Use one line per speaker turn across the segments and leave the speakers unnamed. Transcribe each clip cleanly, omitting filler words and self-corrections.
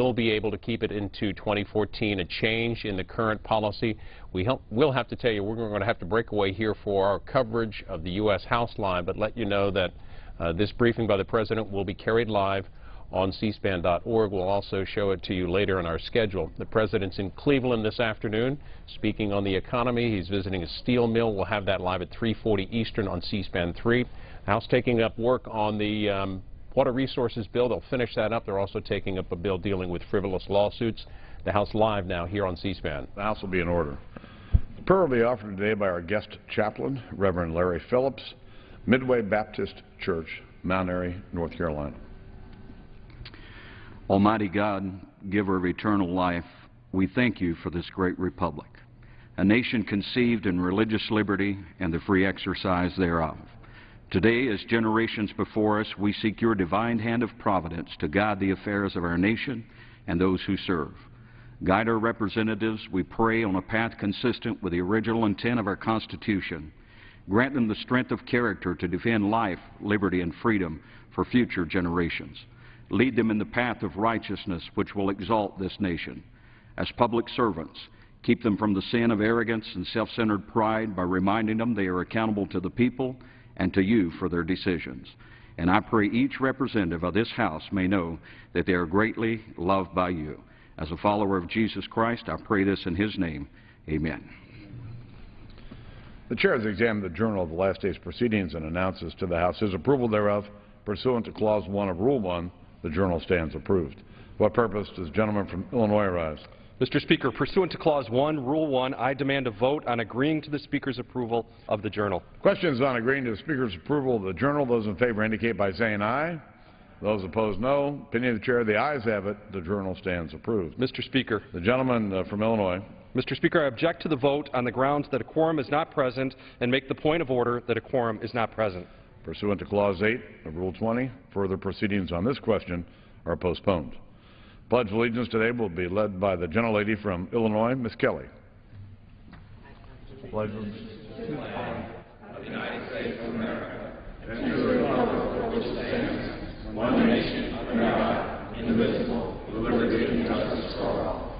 We'll be able to keep it into 2014. A change in the current policy. We'll have to tell you we're going to have to break away here for our coverage of the U.S. House line, but let you know that this briefing by the President will be carried live on cspan.org. We'll also show it to you later in our schedule. The President's in Cleveland this afternoon speaking on the economy. He's visiting a steel mill. We'll have that live at 3:40 Eastern on C-SPAN 3. The House taking up work on the Water Resources Bill. They'll finish that up. They're also taking up a bill dealing with frivolous lawsuits. The House live now here on C-SPAN.
The House will be in order. The prayer will be offered today by our guest chaplain, Reverend Larry Phillips, Midway Baptist Church, Mount Airy, North Carolina.
Almighty God, giver of eternal life, we thank you for this great republic, a nation conceived in religious liberty and the free exercise thereof. Today, as generations before us, we seek your divine hand of providence to guide the affairs of our nation and those who serve. Guide our representatives, we pray, on a path consistent with the original intent of our Constitution. Grant them the strength of character to defend life, liberty, and freedom for future generations. Lead them in the path of righteousness which will exalt this nation. As public servants, keep them from the sin of arrogance and self-centered pride by reminding them they are accountable to the people and to you for their decisions. And I pray each representative of this House may know that they are greatly loved by you. As a follower of Jesus Christ, I pray this in his name. Amen.
The Chair has examined the journal of the last day's proceedings and announces to the House his approval thereof. Pursuant to Clause 1 of Rule 1, the journal stands approved. For what purpose does the gentleman from Illinois rise?
Mr. Speaker, pursuant to Clause 1, Rule 1, I demand a vote on agreeing to the Speaker's approval of the journal.
Questions on agreeing to the Speaker's approval of the journal. Those in favor indicate by saying aye. Those opposed, no. Opinion of the Chair, the ayes have it. The journal stands approved.
Mr. Speaker.
The gentleman from Illinois.
Mr. Speaker, I object to the vote on the grounds that a quorum is not present and make the point of order that a quorum is not present.
Pursuant to Clause 8 of Rule 20, further proceedings on this question are postponed. Pledge of Allegiance today will be led by the gentlelady from Illinois, Ms. Kelly. Pledge of Allegiance to the flag of the United States of America and to the republic for which it stands, one nation under God, indivisible, with liberty and justice for all.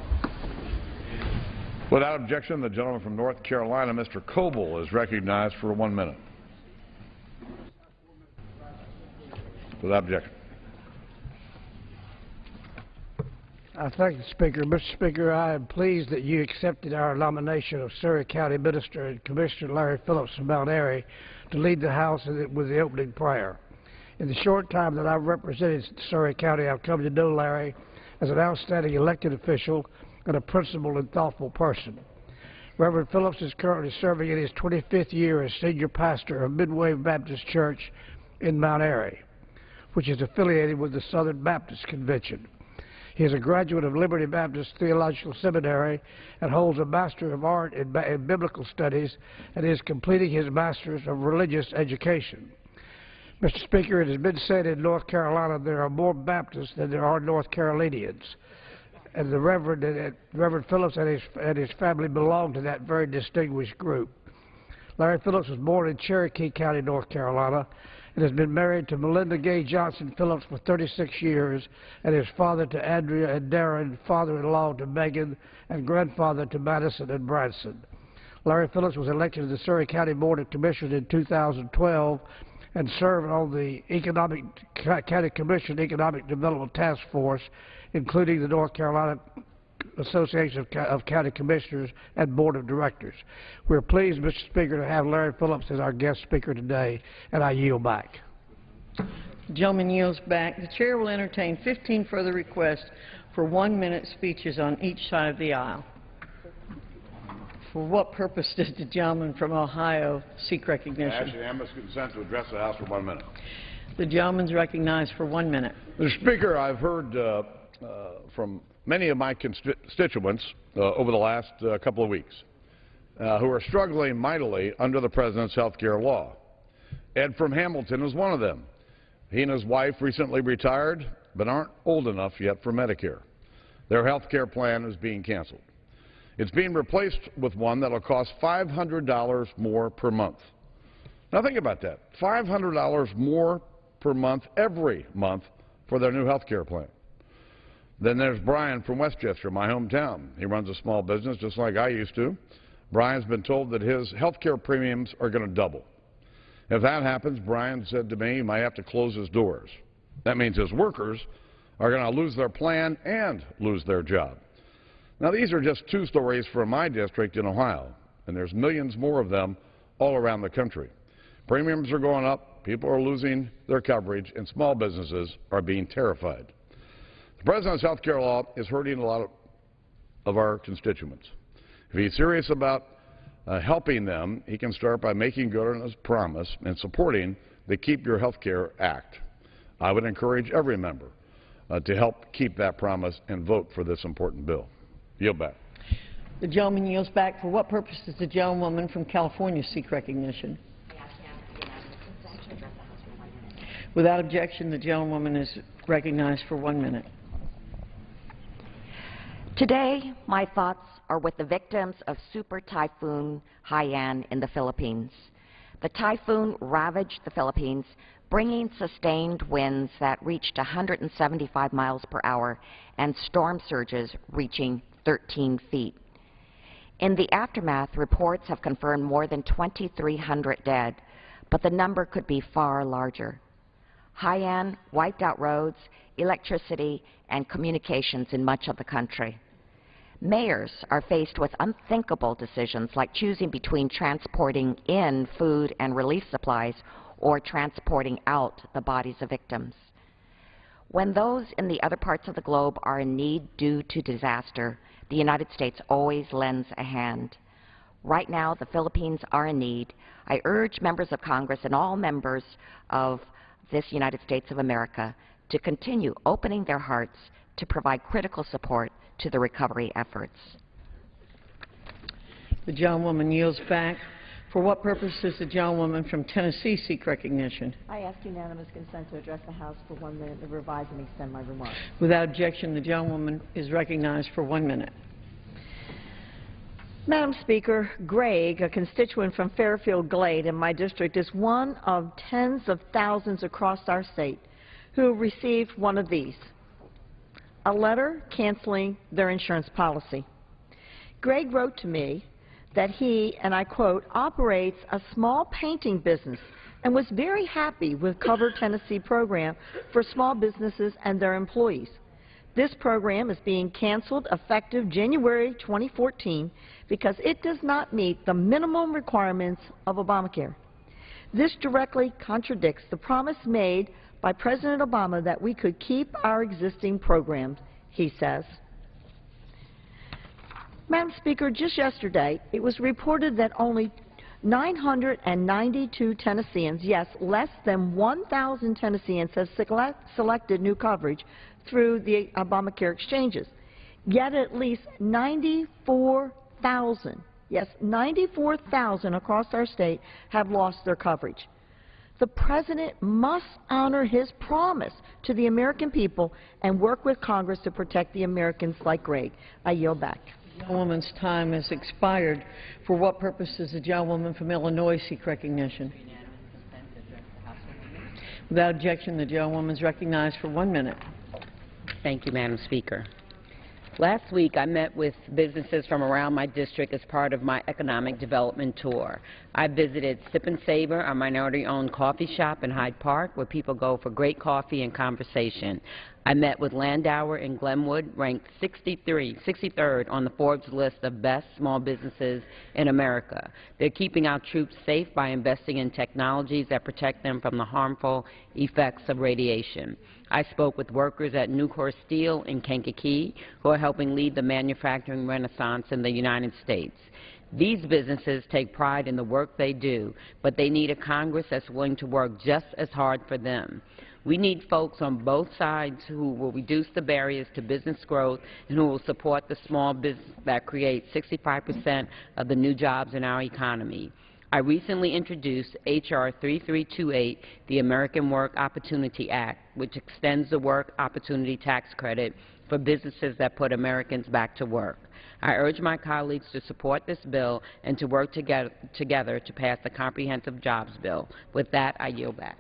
Without objection, the gentleman from North Carolina, Mr. Coble, is recognized for 1 minute. Without objection.
I thank the Speaker. Mr. Speaker, I am pleased that you accepted our nomination of Surry County Minister and Commissioner Larry Phillips from Mount Airy to lead the House with the opening prayer. In the short time that I've represented Surry County, I've come to know Larry as an outstanding elected official and a principled and thoughtful person. Reverend Phillips is currently serving in his 25th year as senior pastor of Midway Baptist Church in Mount Airy, which is affiliated with the Southern Baptist Convention. He is a graduate of Liberty Baptist Theological Seminary and holds a Master of Art in Biblical Studies and is completing his Master's of Religious Education. Mr. Speaker, it has been said in North Carolina there are more Baptists than there are North Carolinians. And the Reverend Phillips and his family belong to that very distinguished group. Larry Phillips was born in Cherokee County, North Carolina, and has been married to Melinda Gay Johnson Phillips for 36 years, and is father to Andrea and Darren, father-in-law to Megan, and grandfather to Madison and Branson. Larry Phillips was elected to the Surry County Board of Commissioners in 2012 and served on the County Commission Economic Development Task Force, including the North Carolina Association of County Commissioners and Board of Directors. We're pleased, Mr. Speaker, to have Larry Phillips as our guest speaker today, and I yield back.
The gentleman yields back. The Chair will entertain 15 further requests for 1-minute speeches on each side of the aisle. For what purpose does the gentleman from Ohio seek recognition?
I ask unanimous consent to address the House for 1 minute.
The gentleman is recognized for 1 minute.
Mr. Speaker, I've heard from many of my constituents over the last couple of weeks who are struggling mightily under the President's health care law. Ed from Hamilton is one of them. He and his wife recently retired but aren't old enough yet for Medicare. Their health care plan is being canceled. It's being replaced with one that will cost $500 more per month. Now think about that, $500 more per month every month for their new health care plan. Then there's Brian from Westchester, my hometown. He runs a small business just like I used to. Brian's been told that his health care premiums are going to double. If that happens, Brian said to me he might have to close his doors. That means his workers are going to lose their plan and lose their job. Now, these are just two stories from my district in Ohio, and there's millions more of them all around the country. Premiums are going up, people are losing their coverage, and small businesses are being terrified. The President's health care law is hurting a lot of our constituents. If he's serious about helping them, he can start by making good on his promise and supporting the Keep Your Health Care Act. I would encourage every member to help keep that promise and vote for this important bill. Yield back.
The gentleman yields back. For what purpose does the gentlewoman from California seek recognition? Without objection, the gentlewoman is recognized for 1 minute.
Today, my thoughts are with the victims of Super Typhoon Haiyan in the Philippines. The typhoon ravaged the Philippines, bringing sustained winds that reached 175 miles per hour and storm surges reaching 13 feet. In the aftermath, reports have confirmed more than 2,300 dead, but the number could be far larger. Haiyan wiped out roads, electricity, and communications in much of the country. Mayors are faced with unthinkable decisions like choosing between transporting in food and relief supplies or transporting out the bodies of victims. When those in the other parts of the globe are in need due to disaster, the United States always lends a hand. Right now, the Philippines are in need. I urge members of Congress and all members of this United States of America to continue opening their hearts to provide critical support to the recovery efforts.
The gentlewoman yields back. For what purpose does the gentlewoman from Tennessee seek recognition?
I ask unanimous consent to address the House for 1 minute to revise and extend my remarks.
Without objection, the gentlewoman is recognized for 1 minute.
Madam Speaker, Greg, a constituent from Fairfield Glade in my district, is one of tens of thousands across our state who received one of these: a letter canceling their insurance policy. Greg wrote to me that he, and I quote, operates a small painting business and was very happy with Cover Tennessee program for small businesses and their employees. This program is being canceled effective January 2014 because it does not meet the minimum requirements of Obamacare. This directly contradicts the promise made by President Obama that we could keep our existing programs, he says. Madam Speaker, just yesterday, it was reported that only 992 Tennesseans, yes, less than 1,000 Tennesseans have selected new coverage through the Obamacare exchanges. Yet at least 94,000, yes, 94,000 across our state have lost their coverage. The President must honor his promise to the American people and work with Congress to protect the Americans like Greg. I yield back.
The gentlewoman's time has expired. For what purpose does the gentlewoman from Illinois seek recognition? Without objection, the gentlewoman is recognized for 1 minute.
Thank you, Madam Speaker. Last week, I met with businesses from around my district as part of my economic development tour. I visited Sip and Savor, a minority-owned coffee shop in Hyde Park, where people go for great coffee and conversation. I met with Landauer in Glenwood, ranked 63rd on the Forbes list of best small businesses in America. They're keeping our troops safe by investing in technologies that protect them from the harmful effects of radiation. I spoke with workers at Nucor Steel in Kankakee, who are helping lead the manufacturing renaissance in the United States. These businesses take pride in the work they do, but they need a Congress that's willing to work just as hard for them. We need folks on both sides who will reduce the barriers to business growth and who will support the small business that creates 65% of the new jobs in our economy. I recently introduced H.R. 3328, the American Work Opportunity Act, which extends the work opportunity tax credit for businesses that put Americans back to work. I urge my colleagues to support this bill and to work together to pass the Comprehensive Jobs Bill. With that, I yield back.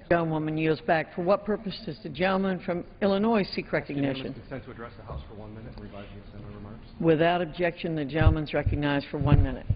Gentlewoman yields back. For what purpose does the gentleman from Illinois seek recognition?
Consent to address the House for 1 minute and revise the Assembly remarks.
Without objection, the gentleman is recognized for 1 minute.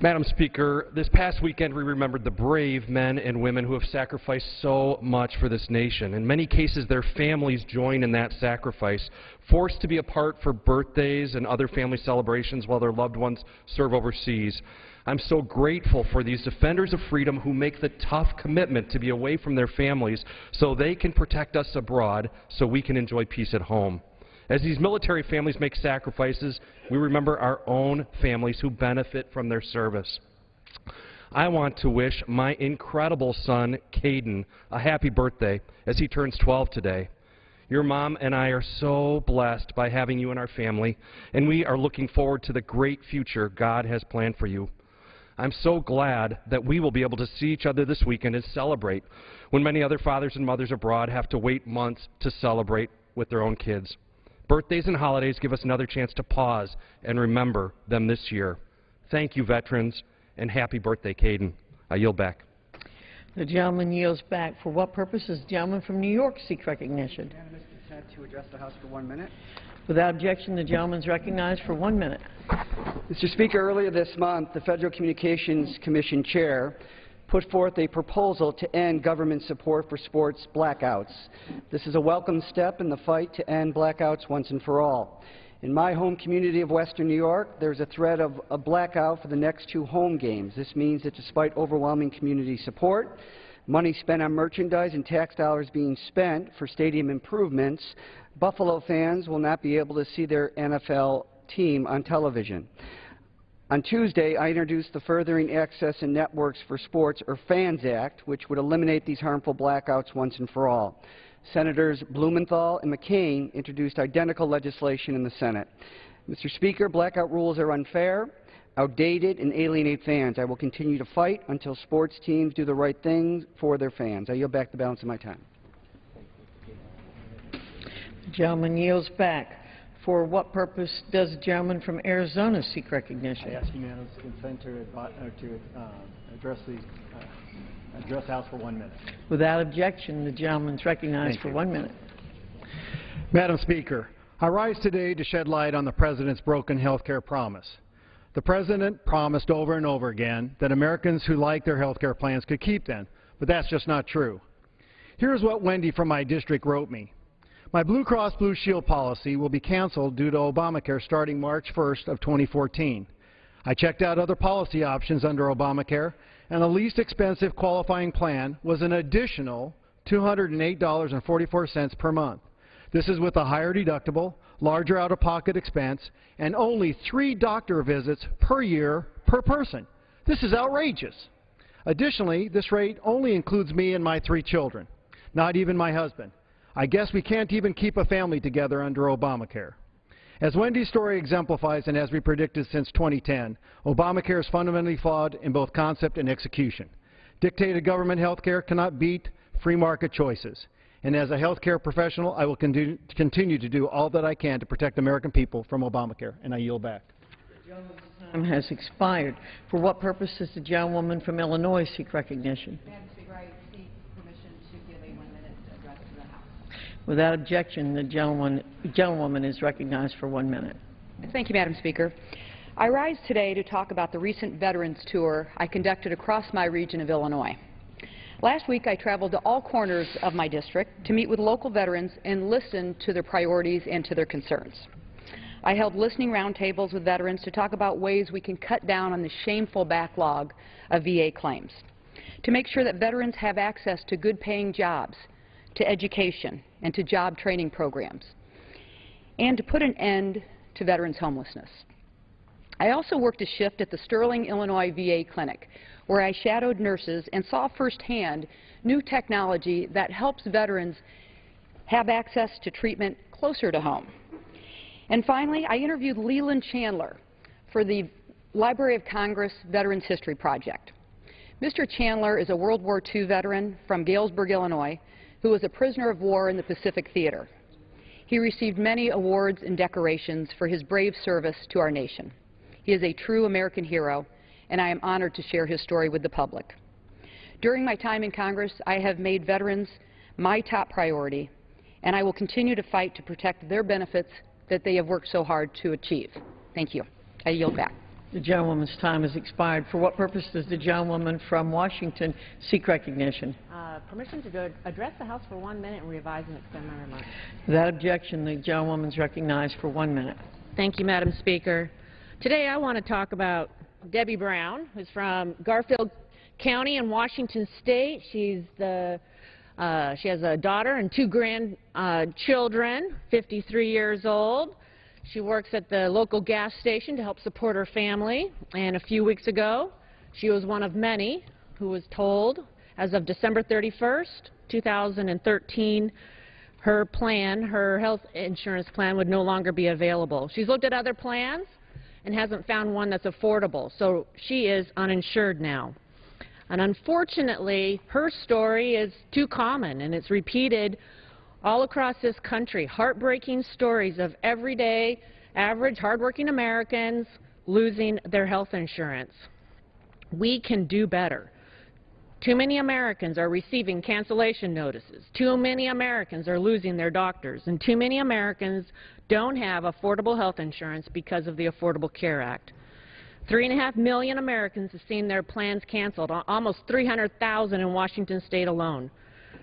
Madam Speaker, this past weekend we remembered the brave men and women who have sacrificed so much for this nation. In many cases, their families join in that sacrifice, forced to be apart for birthdays and other family celebrations while their loved ones serve overseas. I'm so grateful for these defenders of freedom who make the tough commitment to be away from their families so they can protect us abroad so we can enjoy peace at home. As these military families make sacrifices, we remember our own families who benefit from their service. I want to wish my incredible son, Caden, a happy birthday as he turns 12 today. Your mom and I are so blessed by having you in our family, and we are looking forward to the great future God has planned for you. I'm so glad that we will be able to see each other this weekend and celebrate when many other fathers and mothers abroad have to wait months to celebrate with their own kids. Birthdays and holidays give us another chance to pause and remember them this year. Thank you, veterans, and happy birthday, Caden. I yield back.
The gentleman yields back. For what purpose does the gentleman from New York seek recognition?
Unanimous consent to address the House for 1 minute.
Without objection, the gentleman is recognized for 1 minute.
Mr. Speaker, earlier this month, the Federal Communications Commission Chair put forth a proposal to end government support for sports blackouts. This is a welcome step in the fight to end blackouts once and for all. In my home community of Western New York, there's a threat of a blackout for the next 2 home games. This means that despite overwhelming community support, money spent on merchandise and tax dollars being spent for stadium improvements, Buffalo fans will not be able to see their NFL team on television. On Tuesday, I introduced the Furthering Access and Networks for Sports, or FANS Act, which would eliminate these harmful blackouts once and for all. Senators Blumenthal and McCain introduced identical legislation in the Senate. Mr. Speaker, blackout rules are unfair, outdated, and alienate fans. I will continue to fight until sports teams do the right thing for their fans. I yield back the balance of my time.
The gentleman yields back. For what purpose does the gentleman from Arizona seek recognition?
I ask unanimous consent to address House for 1 minute.
Without objection, the gentleman is recognized for 1 minute.
Madam Speaker, I rise today to shed light on the President's broken health care promise. The President promised over and over again that Americans who like their health care plans could keep them, but that's just not true. Here's what Wendy from my district wrote me. My Blue Cross Blue Shield policy will be canceled due to Obamacare starting March 1st of 2014. I checked out other policy options under Obamacare, and the least expensive qualifying plan was an additional $208.44 per month. This is with a higher deductible, larger out-of-pocket expense, and only 3 doctor visits per year per person. This is outrageous. Additionally, this rate only includes me and my 3 children, not even my husband. I guess we can't even keep a family together under Obamacare. As Wendy's story exemplifies, and as we predicted since 2010, Obamacare is fundamentally flawed in both concept and execution. Dictated government health care cannot beat free market choices. And as a health care professional, I will continue to do all that I can to protect American people from Obamacare. And I yield back.
The gentleman's time has expired. For what purpose does the gentlewoman from Illinois seek recognition?
Madam Speaker, I seek permission to give a 1 minute address to the House.
Without objection, the gentlewoman is recognized for 1 minute.
Thank you, Madam Speaker. I rise today to talk about the recent Veterans Tour I conducted across my region of Illinois. Last week, I traveled to all corners of my district to meet with local veterans and listen to their priorities and to their concerns. I held listening roundtables with veterans to talk about ways we can cut down on the shameful backlog of VA claims, to make sure that veterans have access to good-paying jobs, to education, and to job training programs, and to put an end to veterans' homelessness. I also worked a shift at the Sterling, Illinois VA clinic, where I shadowed nurses and saw firsthand new technology that helps veterans have access to treatment closer to home. And finally, I interviewed Leland Chandler for the Library of Congress Veterans History Project. Mr. Chandler is a World War II veteran from Galesburg, Illinois, who was a prisoner of war in the Pacific Theater. He received many awards and decorations for his brave service to our nation. He is a true American hero, and I am honored to share his story with the public. During my time in Congress, I have made veterans my top priority, and I will continue to fight to protect their benefits that they have worked so hard to achieve. Thank you. I yield back.
The gentlewoman's time has expired. For what purpose does the gentlewoman from Washington seek recognition?
Permission to address the House for 1 minute and revise and extend my remarks.
Without objection, the gentlewoman is recognized for 1 minute.
Thank you, Madam Speaker. Today I want to talk about Debbie Brown, who's from Garfield County in Washington State. She has a daughter and 2 grandchildren, 53 years old. She works at the local gas station to help support her family. And a few weeks ago, she was one of many who was told, as of December 31st, 2013, her plan, her health insurance plan, would no longer be available. She's looked at other plans and hasn't found one that's affordable, so she is uninsured now. And unfortunately, her story is too common, and it's repeated all across this country. Heartbreaking stories of everyday, average, hardworking Americans losing their health insurance. We can do better. Too many Americans are receiving cancellation notices. Too many Americans are losing their doctors. And too many Americans don't have affordable health insurance because of the Affordable Care Act. 3.5 million Americans have seen their plans canceled, almost 300,000 in Washington State alone.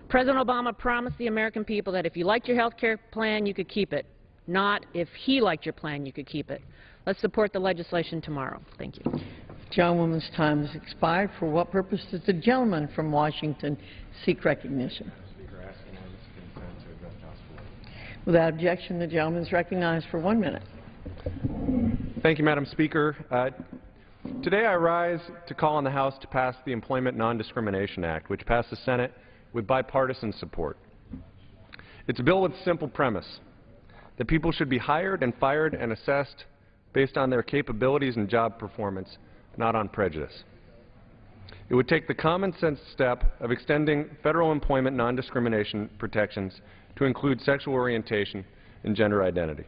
President Obama promised the American people that if you liked your health care plan, you could keep it. Not if he liked your plan, you could keep it. Let's support the legislation tomorrow. Thank you.
The gentlewoman's time has expired. For what purpose does the gentleman from Washington seek recognition? Without objection, the gentleman is recognized for 1 minute.
Thank you, Madam Speaker. Today I rise to call on the House to pass the Employment Non-Discrimination Act, which passed the Senate with bipartisan support. It's a bill with a simple premise, that people should be hired and fired and assessed based on their capabilities and job performance, not on prejudice. It would take the common sense step of extending federal employment non-discrimination protections to include sexual orientation and gender identity.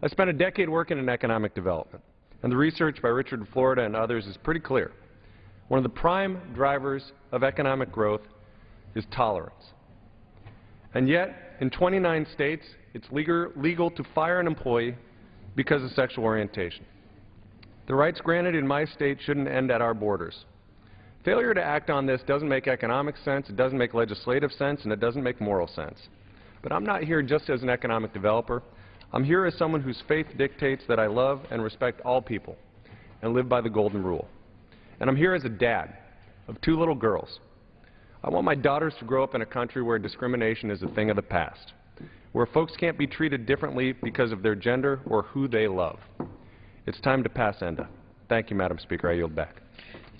I spent a decade working in economic development, and the research by Richard Florida and others is pretty clear. One of the prime drivers of economic growth is tolerance. And yet, in 29 states, it's legal to fire an employee because of sexual orientation. The rights granted in my state shouldn't end at our borders. Failure to act on this doesn't make economic sense, it doesn't make legislative sense, and it doesn't make moral sense. But I'm not here just as an economic developer. I'm here as someone whose faith dictates that I love and respect all people and live by the golden rule. And I'm here as a dad of 2 little girls. I want my daughters to grow up in a country where discrimination is a thing of the past, where folks can't be treated differently because of their gender or who they love. It's time to pass ENDA. Thank you, Madam Speaker. I yield back.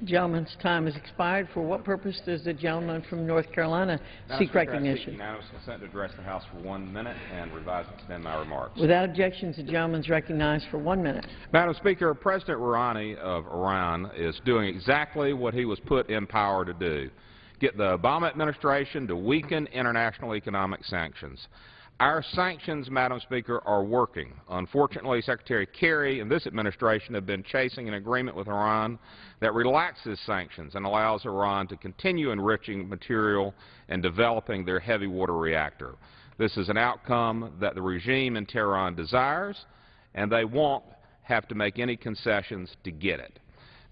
The gentleman's time has expired. For what purpose does the gentleman from North Carolina seek recognition?
I seek unanimous consent to address the House for 1 minute and revise and extend my remarks.
Without objections, the gentleman is recognized for 1 minute.
Madam Speaker, President Rouhani of Iran is doing exactly what he was put in power to do, get the Obama administration to weaken international economic sanctions. Our sanctions, Madam Speaker, are working. Unfortunately, Secretary Kerry and this administration have been chasing an agreement with Iran that relaxes sanctions and allows Iran to continue enriching material and developing their heavy water reactor. This is an outcome that the regime in Tehran desires, and they won't have to make any concessions to get it.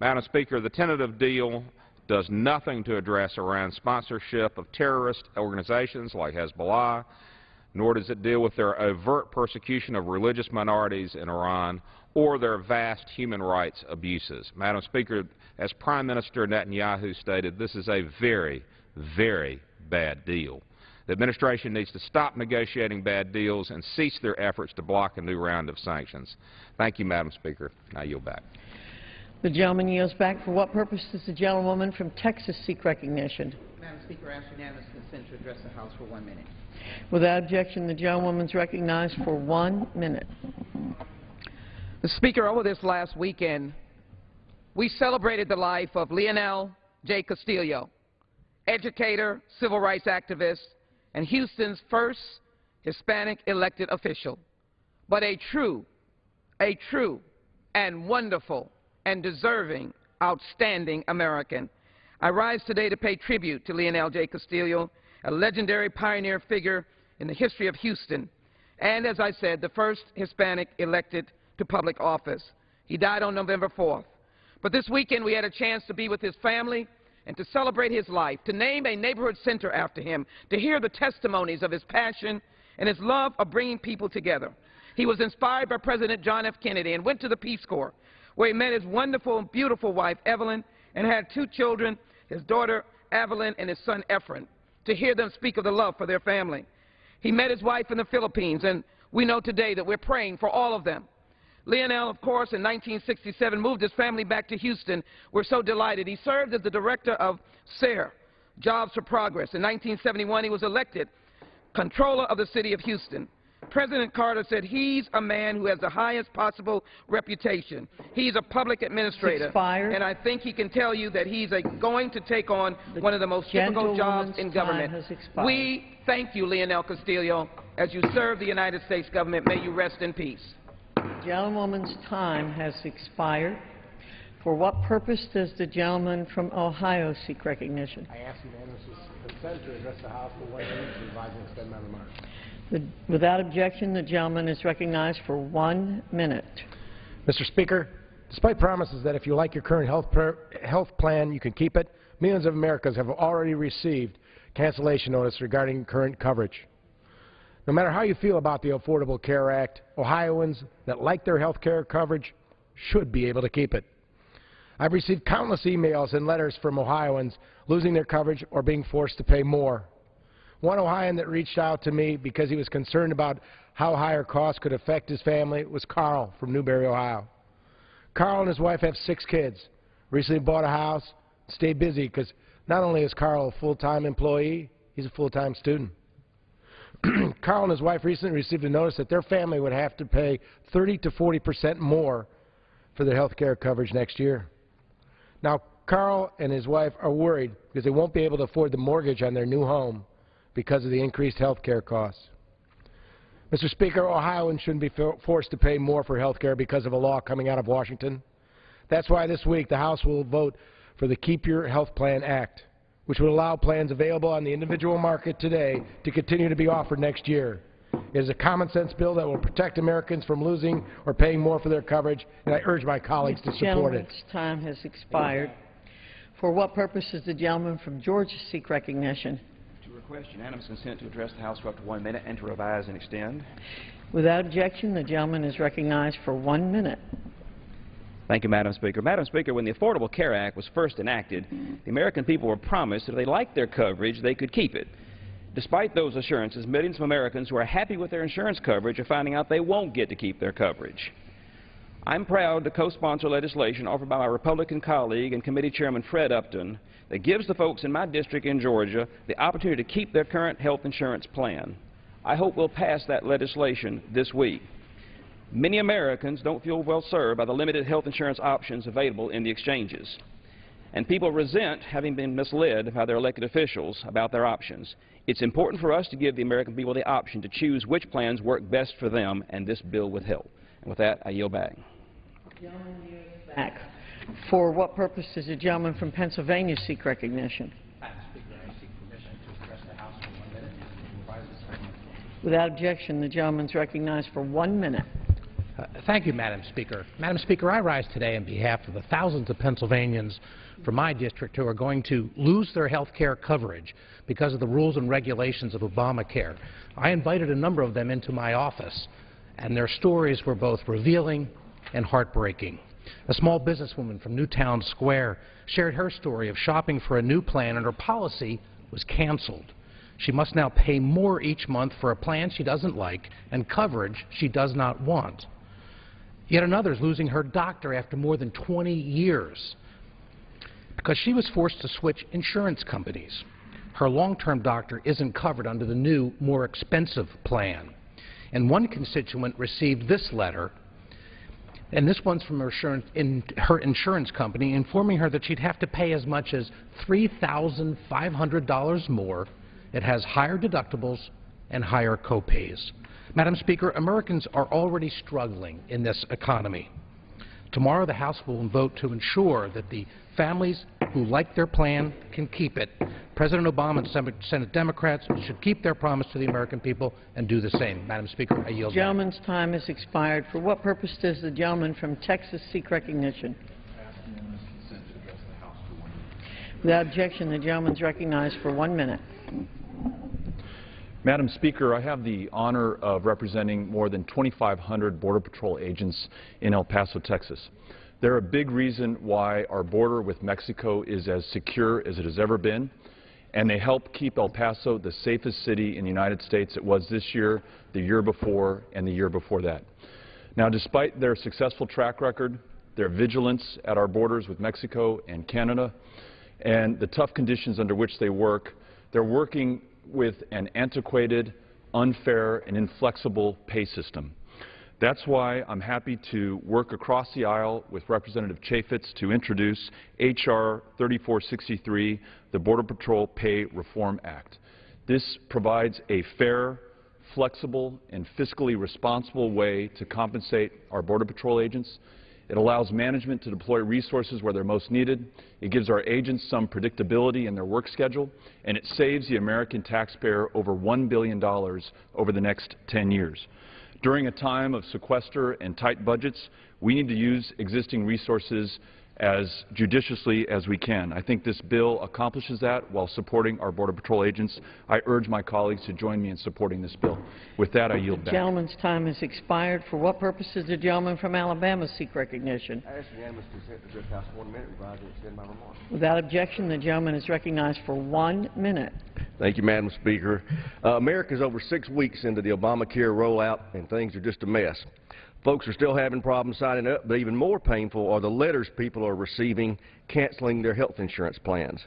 Madam Speaker, the tentative deal does nothing to address Iran's sponsorship of terrorist organizations like Hezbollah, nor does it deal with their overt persecution of religious minorities in Iran or their vast human rights abuses. Madam Speaker, as Prime Minister Netanyahu stated, this is a very, very bad deal. The administration needs to stop negotiating bad deals and cease their efforts to block a new round of sanctions. Thank you, Madam Speaker. I yield back.
The gentleman yields back. For what purpose does the gentlewoman from Texas seek recognition?
Madam Speaker, I ask unanimous consent to address the House for 1 minute.
Without objection, the gentlewoman is recognized for 1 minute.
Mr. Speaker, over this last weekend, we celebrated the life of Leonel J. Castillo, educator, civil rights activist, and Houston's first Hispanic elected official, but a true and wonderful and deserving, outstanding American. I rise today to pay tribute to Leonel J. Castillo, a legendary pioneer figure in the history of Houston, and, as I said, the first Hispanic elected to public office. He died on November 4th. But this weekend we had a chance to be with his family and to celebrate his life, to name a neighborhood center after him, to hear the testimonies of his passion and his love of bringing people together. He was inspired by President John F. Kennedy and went to the Peace Corps, where he met his wonderful and beautiful wife, Evelyn, and had 2 children, his daughter, Evelyn, and his son, Efren, to hear them speak of the love for their family. He met his wife in the Philippines, and we know today that we're praying for all of them. Leonel, of course, in 1967 moved his family back to Houston. We're so delighted. He served as the director of SARE, Jobs for Progress. In 1971, he was elected controller of the city of Houston. President Carter said he's a man who has the highest possible reputation. He's a public administrator, and I think he can tell you that he's going to take on one of the most difficult jobs in government. We thank you, Leonel Castillo, as you serve the United States government. May you rest in peace.
The gentlewoman's time has expired. For what purpose does the gentleman from Ohio seek recognition?
I ask unanimous consent to address the House for 1 minute to revise and extend my remarks.
Without objection, the gentleman is recognized for 1 minute.
Mr. Speaker, despite promises that if you like your current health plan, you can keep it, millions of Americans have already received cancellation notice regarding current coverage. No matter how you feel about the Affordable Care Act, Ohioans that like their health care coverage should be able to keep it. I've received countless emails and letters from Ohioans losing their coverage or being forced to pay more. One Ohioan that reached out to me because he was concerned about how higher costs could affect his family was Carl from Newberry, Ohio. Carl and his wife have 6 kids, recently bought a house, stay busy because not only is Carl a full-time employee, he's a full-time student. Carl and his wife recently received a notice that their family would have to pay 30 to 40% more for their health care coverage next year. Now, Carl and his wife are worried because they won't be able to afford the mortgage on their new home because of the increased health care costs. Mr. Speaker, Ohioans shouldn't be forced to pay more for health care because of a law coming out of Washington. That's why this week the House will vote for the Keep Your Health Plan Act, which would allow plans available on the individual market today to continue to be offered next year. It is a common-sense bill that will protect Americans from losing or paying more for their coverage, and I urge my colleagues to support it.
The gentleman's time has expired. For what purpose does the gentleman from Georgia seek recognition?
To request unanimous consent to address the House for up to 1 minute and to revise and extend.
Without objection, the gentleman is recognized for 1 minute.
Thank you, Madam Speaker. Madam Speaker, when the Affordable Care Act was first enacted, the American people were promised that if they liked their coverage, they could keep it. Despite those assurances, millions of Americans who are happy with their insurance coverage are finding out they won't get to keep their coverage. I'm proud to co-sponsor legislation offered by my Republican colleague and committee chairman Fred Upton that gives the folks in my district in Georgia the opportunity to keep their current health insurance plan. I hope we'll pass that legislation this week. Many Americans don't feel well served by the limited health insurance options available in the exchanges. And people resent having been misled by their elected officials about their options. It's important for us to give the American people the option to choose which plans work best for them, and this bill would help. And with that, I yield back.
For what purpose does the gentleman from Pennsylvania seek recognition?
Madam Speaker, I seek permission to address the House for 1 minute and revise this argument.
Without objection, the gentleman is recognized for 1 minute.
Thank you, Madam Speaker. Madam Speaker, I rise today on behalf of the thousands of Pennsylvanians from my district who are going to lose their health care coverage because of the rules and regulations of Obamacare. I invited a number of them into my office, and their stories were both revealing and heartbreaking. A small businesswoman from Newtown Square shared her story of shopping for a new plan, and her policy was canceled. She must now pay more each month for a plan she doesn't like and coverage she does not want. Yet another is losing her doctor after more than 20 years because she was forced to switch insurance companies. Her long-term doctor isn't covered under the new, more expensive plan. And one constituent received this letter, and this one's from her insurance company, informing her that she'd have to pay as much as $3,500 more. It has higher deductibles and higher copays. Madam Speaker, Americans are already struggling in this economy. Tomorrow, the House will vote to ensure that the families who like their plan can keep it. President Obama and Senate Democrats should keep their promise to the American people and do the same. Madam Speaker, I yield
The gentleman's time has expired. For what purpose does the gentleman from Texas seek recognition? Without objection, the gentleman is recognized for 1 minute.
Madam Speaker, I have the honor of representing more than 2,500 Border Patrol agents in El Paso, Texas. They're a big reason why our border with Mexico is as secure as it has ever been, and they help keep El Paso the safest city in the United States it was this year, the year before, and the year before that. Now, despite their successful track record, their vigilance at our borders with Mexico and Canada, and the tough conditions under which they work, they're working with an antiquated, unfair, and inflexible pay system. That's why I'm happy to work across the aisle with Representative Chaffetz to introduce H.R. 3463, the Border Patrol Pay Reform Act. This provides a fair, flexible, and fiscally responsible way to compensate our Border Patrol agents. It allows management to deploy resources where they're most needed. It gives our agents some predictability in their work schedule, and it saves the American taxpayer over $1 billion over the next 10 years. During a time of sequester and tight budgets, we need to use existing resources as judiciously as we can. I think this bill accomplishes that while supporting our Border Patrol agents. I urge my colleagues to join me in supporting this bill. With that, I yield back.
The gentleman's time has expired. For what purpose does the gentleman from Alabama seek recognition?
I ask unanimous consent to address the House 1 minute and rise and extend my remarks.
Without objection, the gentleman is recognized for 1 minute.
Thank you, Madam Speaker. America's over 6 weeks into the Obamacare rollout, and things are just a mess. Folks are still having problems signing up, but even more painful are the letters people are receiving canceling their health insurance plans.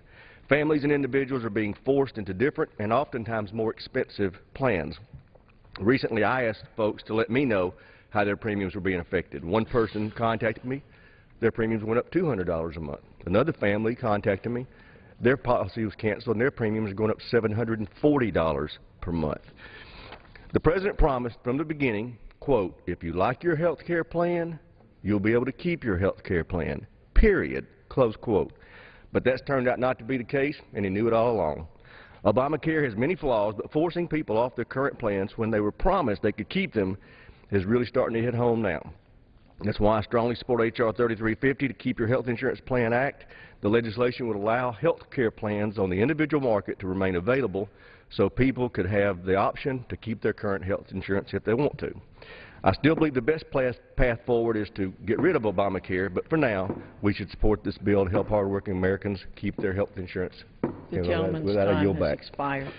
Families and individuals are being forced into different and oftentimes more expensive plans. Recently, I asked folks to let me know how their premiums were being affected. One person contacted me. Their premiums went up $200 a month. Another family contacted me. Their policy was canceled and their premiums are going up $740 per month. The President promised from the beginning, quote, if you like your health care plan, you'll be able to keep your health care plan, period, close quote. But that's turned out not to be the case, and he knew it all along. Obamacare has many flaws, but forcing people off their current plans when they were promised they could keep them is really starting to hit home now. That's why I strongly support H.R. 3350 to Keep Your Health Insurance Plan Act. The legislation would allow health care plans on the individual market to remain available so people could have the option to keep their current health insurance if they want to. I still believe the best path forward is to get rid of Obamacare, but for now, we should support this bill to help hardworking Americans keep their health insurance.
The gentleman's time has expired.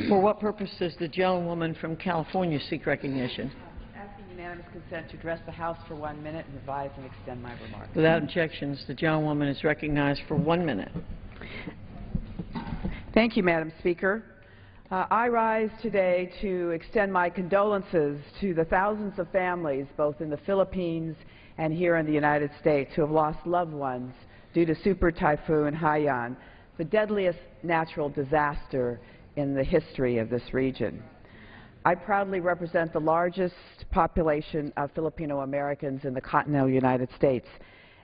For what purpose does the gentlewoman from California seek recognition?
Asking unanimous consent to address the House for 1 minute and revise and extend my remarks.
Without objections, the gentlewoman is recognized for 1 minute.
Thank you, Madam Speaker. I rise today to extend my condolences to the thousands of families, both in the Philippines and here in the United States, who have lost loved ones due to Super Typhoon Haiyan, the deadliest natural disaster in the history of this region. I proudly represent the largest population of Filipino Americans in the continental United States,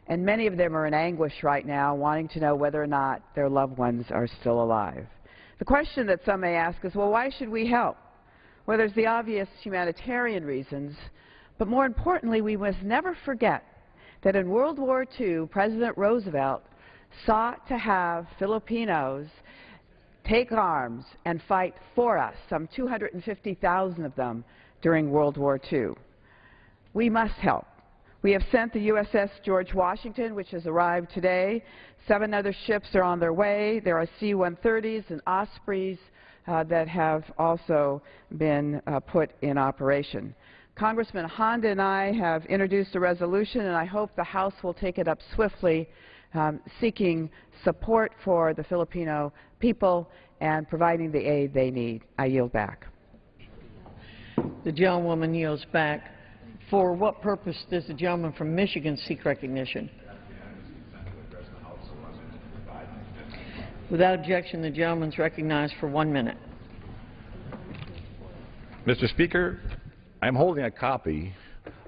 and many of them are in anguish right now, wanting to know whether or not their loved ones are still alive. The question that some may ask is, well, why should we help? Well, there's the obvious humanitarian reasons, but more importantly, we must never forget that in World War II, President Roosevelt sought to have Filipinos take arms and fight for us, some 250,000 of them during World War II. We must help. We have sent the USS George Washington, which has arrived today. 7 other ships are on their way. There are C-130s and Ospreys that have also been put in operation. Congressman Honda and I have introduced a resolution, and I hope the House will take it up swiftly, seeking support for the Filipino people and providing the aid they need. I yield back.
The gentlewoman yields back. For what purpose does the gentleman from Michigan seek recognition? Without objection, the gentleman is recognized for 1 minute.
Mr. Speaker, I'm holding a copy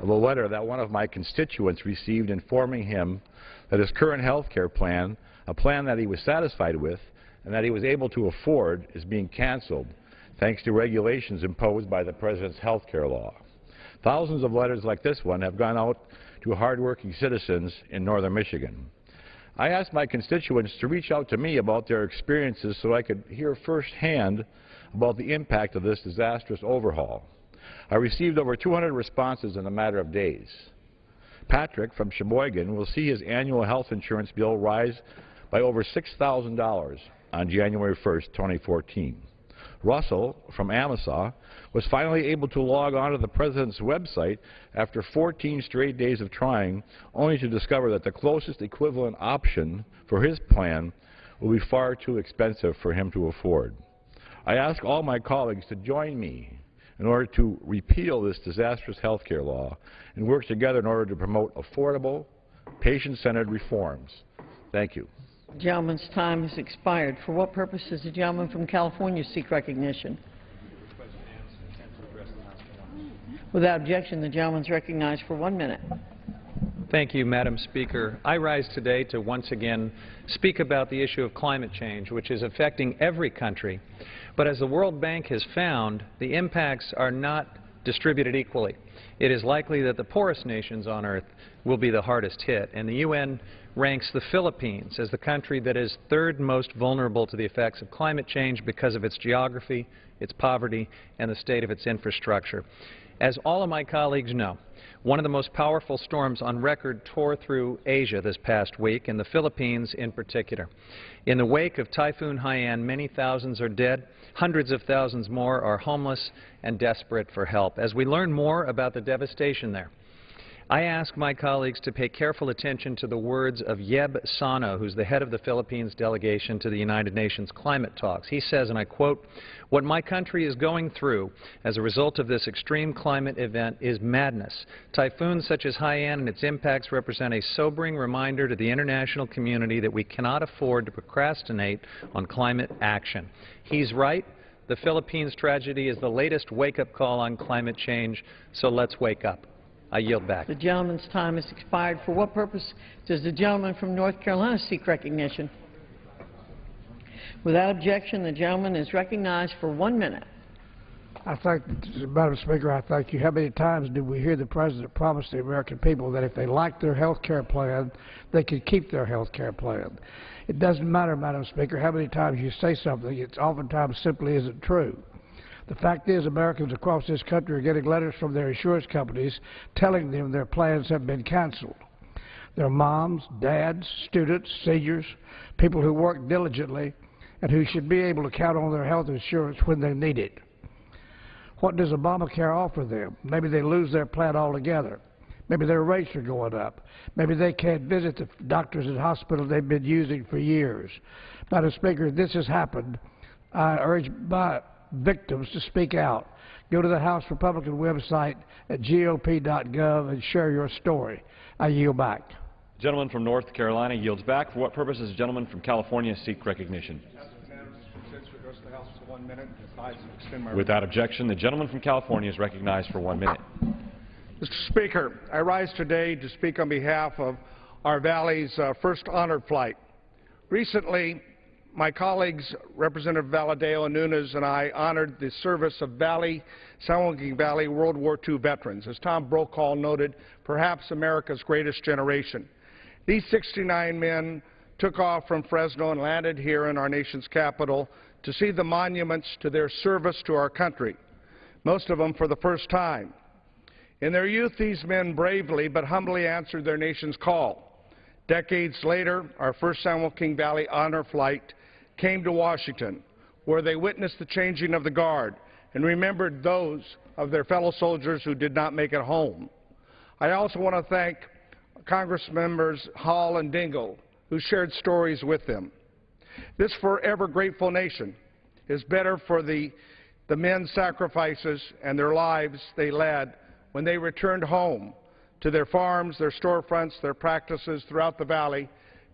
of a letter that one of my constituents received informing him that his current health care plan, a plan that he was satisfied with and that he was able to afford, is being canceled thanks to regulations imposed by the President's health care law. Thousands of letters like this one have gone out to hardworking citizens in northern Michigan. I asked my constituents to reach out to me about their experiences so I could hear firsthand about the impact of this disastrous overhaul. I received over 200 responses in a matter of days. Patrick from Sheboygan will see his annual health insurance bill rise by over $6,000 on January 1st, 2014. Russell from Amasa was finally able to log on to the President's website after 14 straight days of trying, only to discover that the closest equivalent option for his plan will be far too expensive for him to afford. I ask all my colleagues to join me in order to repeal this disastrous health care law and work together in order to promote affordable, patient-centered reforms. Thank you.
The gentleman's time has expired. For what purpose does the gentleman from California seek recognition? Without objection, the gentleman is recognized for 1 minute.
Thank you, Madam Speaker. I rise today to once again speak about the issue of climate change, which is affecting every country. But as the World Bank has found, the impacts are not distributed equally. It is likely that the poorest nations on Earth will be the hardest hit, and the UN ranks the Philippines as the country that is third most vulnerable to the effects of climate change because of its geography, its poverty, and the state of its infrastructure. As all of my colleagues know, one of the most powerful storms on record tore through Asia this past week, and the Philippines in particular. In the wake of Typhoon Haiyan, many thousands are dead, hundreds of thousands more are homeless and desperate for help. As we learn more about the devastation there, I ask my colleagues to pay careful attention to the words of Yeb Sano, who's the head of the Philippines delegation to the United Nations climate talks. He says, and I quote, "What my country is going through as a result of this extreme climate event is madness. Typhoons such as Haiyan and its impacts represent a sobering reminder to the international community that we cannot afford to procrastinate on climate action." He's right. The Philippines tragedy is the latest wake-up call on climate change, so let's wake up. I yield back.
The gentleman's time has expired. For what purpose does the gentleman from North Carolina seek recognition? Without objection, the gentleman is recognized for 1 minute.
Madam Speaker, I thank you. How many times did we hear the President promise the American people that if they liked their health care plan, they could keep their health care plan? It doesn't matter, Madam Speaker, how many times you say something. It oftentimes simply isn't true. The fact is, Americans across this country are getting letters from their insurance companies telling them their plans have been canceled. Their moms, dads, students, seniors, people who work diligently and who should be able to count on their health insurance when they need it. What does Obamacare offer them? Maybe they lose their plan altogether. Maybe their rates are going up. Maybe they can't visit the doctors and hospitals they've been using for years. Madam Speaker, if this has happened, I urge my victims to speak out. Go to the House Republican website at gop.gov and share your story. I yield back.
The gentleman from North Carolina yields back. For what purpose does the gentleman from California seek recognition? Without objection, the gentleman from California is recognized for 1 minute.
Mr. Speaker, I rise today to speak on behalf of our Valley's first honored flight. Recently, my colleagues, Representative Valadao and Nunes, and I honored the service of San Joaquin Valley World War II veterans. As Tom Brokaw noted, perhaps America's greatest generation. These 69 men took off from Fresno and landed here in our nation's capital to see the monuments to their service to our country, most of them for the first time. In their youth, these men bravely but humbly answered their nation's call. Decades later, our first San Joaquin Valley honor flight came to Washington, where they witnessed the changing of the Guard and remembered those of their fellow soldiers who did not make it home. I also want to thank Congress members Hall and Dingell, who shared stories with them. This forever grateful nation is better for the men's sacrifices and their lives they led when they returned home to their farms, their storefronts, their practices throughout the Valley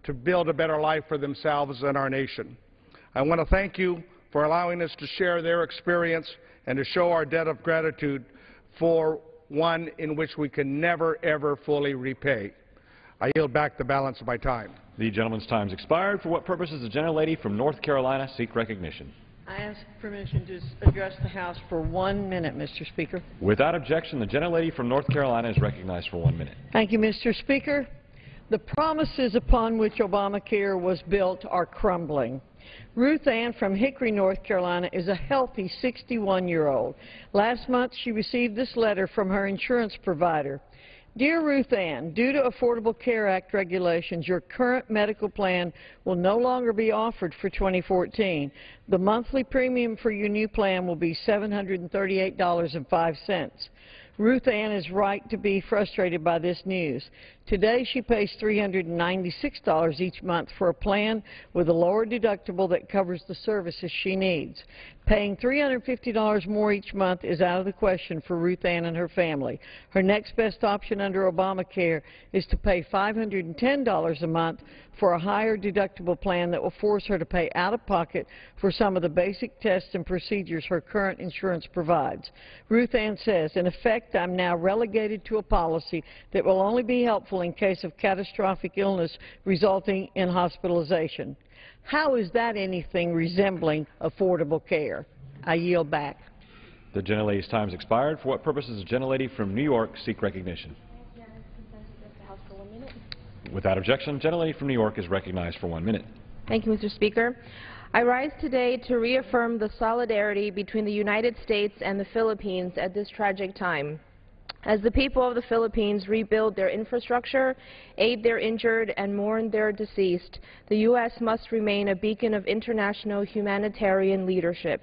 to build a better life for themselves and our nation. I want to thank you for allowing us to share their experience and to show our debt of gratitude for one in which we can never, ever fully repay. I yield back the balance of my time.
The gentleman's time's expired. For what purpose does the gentlelady from North Carolina seek recognition?
I ask permission to address the House for 1 minute, Mr. Speaker.
Without objection, the gentlelady from North Carolina is recognized for 1 minute.
Thank you, Mr. Speaker. The promises upon which Obamacare was built are crumbling. Ruth Ann from Hickory, North Carolina is a healthy 61-year-old. Last month, she received this letter from her insurance provider. Dear Ruth Ann, due to Affordable Care Act regulations, your current medical plan will no longer be offered for 2014. The monthly premium for your new plan will be $738.05. Ruth Ann is right to be frustrated by this news. Today, she pays $396 each month for a plan with a lower deductible that covers the services she needs. Paying $350 more each month is out of the question for Ruth Ann and her family. Her next best option under Obamacare is to pay $510 a month for a higher deductible plan that will force her to pay out of pocket for some of the basic tests and procedures her current insurance provides. Ruth Ann says, in effect, I'm now relegated to a policy that will only be helpful in case of catastrophic illness resulting in hospitalization. How is that anything resembling affordable care? I yield back.
The gentlelady's time has expired. For what purpose does the gentlelady from New York seek recognition? Without objection, the gentlelady from New York is recognized for 1 minute.
Thank you, Mr. Speaker. I rise today to reaffirm the solidarity between the United States and the Philippines at this tragic time. As the people of the Philippines rebuild their infrastructure, aid their injured, and mourn their deceased, the U.S. must remain a beacon of international humanitarian leadership.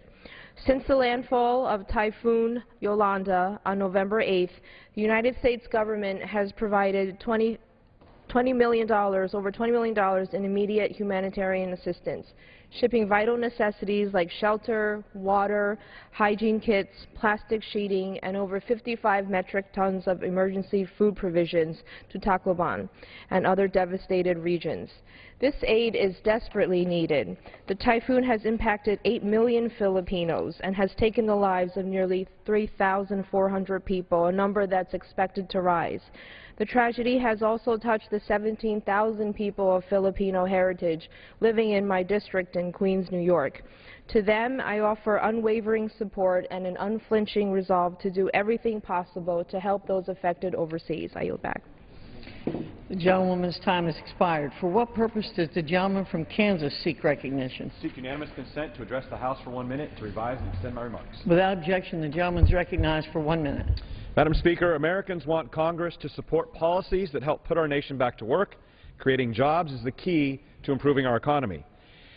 Since the landfall of Typhoon Yolanda on November 8th, the United States government has provided over $20 million in immediate humanitarian assistance, shipping vital necessities like shelter, water, hygiene kits, plastic sheeting, and over 55 metric tons of emergency food provisions to Tacloban and other devastated regions. This aid is desperately needed. The typhoon has impacted 8 million Filipinos and has taken the lives of nearly 3,400 people, a number that's expected to rise. The tragedy has also touched the 17,000 people of Filipino heritage living in my district in Queens, New York. To them, I offer unwavering support and an unflinching resolve to do everything possible to help those affected overseas. I yield back.
The gentlewoman's time has expired. For what purpose does the gentleman from Kansas seek recognition?
Seek unanimous consent to address the House for 1 minute, to revise and extend my remarks.
Without objection, the gentleman is recognized for 1 minute.
Madam Speaker, Americans want Congress to support policies that help put our nation back to work. Creating jobs is the key to improving our economy.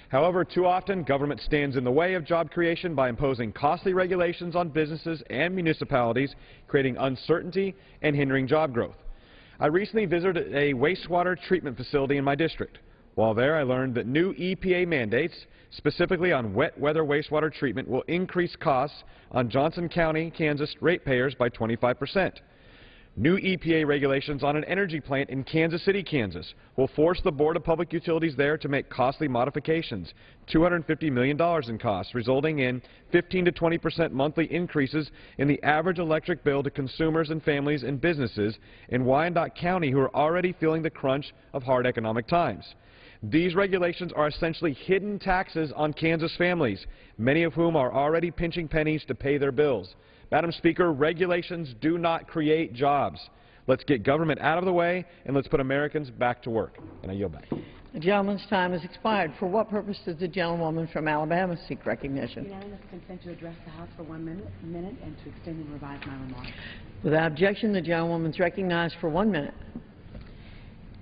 However, too often, government stands in the way of job creation by imposing costly regulations on businesses and municipalities, creating uncertainty and hindering job growth. I recently visited a wastewater treatment facility in my district. While there, I learned that new EPA mandates, specifically on wet weather wastewater treatment, will increase costs on Johnson County, Kansas ratepayers by 25%. New EPA regulations on an energy plant in Kansas City, Kansas, will force the Board of Public Utilities there to make costly modifications, $250 million in costs, resulting in 15 to 20% monthly increases in the average electric bill to consumers and families and businesses in Wyandotte County who are already feeling the crunch of hard economic times. These regulations are essentially hidden taxes on Kansas families, many of whom are already pinching pennies to pay their bills. Madam Speaker, regulations do not create jobs. Let's get government out of the way, and let's put Americans back to work. And I yield back.
The gentleman's time has expired. For what purpose does the gentlewoman from Alabama seek recognition?
Unanimous consent to address the House for 1 minute and to extend and revise my remarks.
Without objection, the gentlewoman is recognized for 1 minute.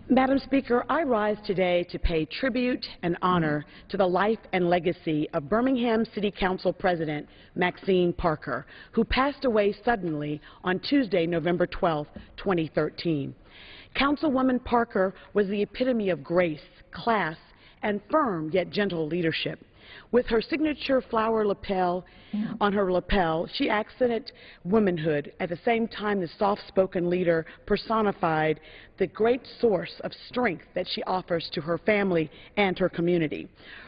Madam Speaker, I rise today to pay tribute and honor to the life and legacy of Birmingham City Council President Maxine Parker, who passed away suddenly on Tuesday, November 12, 2013. Councilwoman Parker was the epitome of grace, class, and firm yet gentle leadership. With her signature flower lapel on her lapel, she accented womanhood. At the same time, the soft-spoken leader personified the great source of strength that she offers to her family and her community.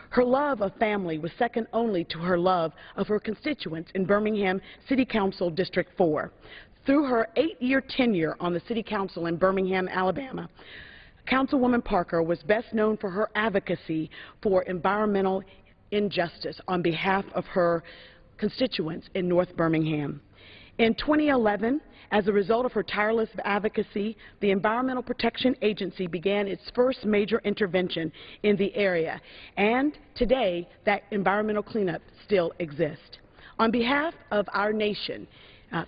Her love of family was second only to her love of her constituents in Birmingham City Council District 4. Through her 8-year tenure on the City Council in Birmingham, Alabama, Councilwoman Parker was best known for her advocacy for environmental injustice on behalf of her constituents in North Birmingham. In 2011, as a result of her tireless advocacy, the Environmental Protection Agency began its first major intervention in the area, and today that environmental cleanup still exists. On behalf of our nation,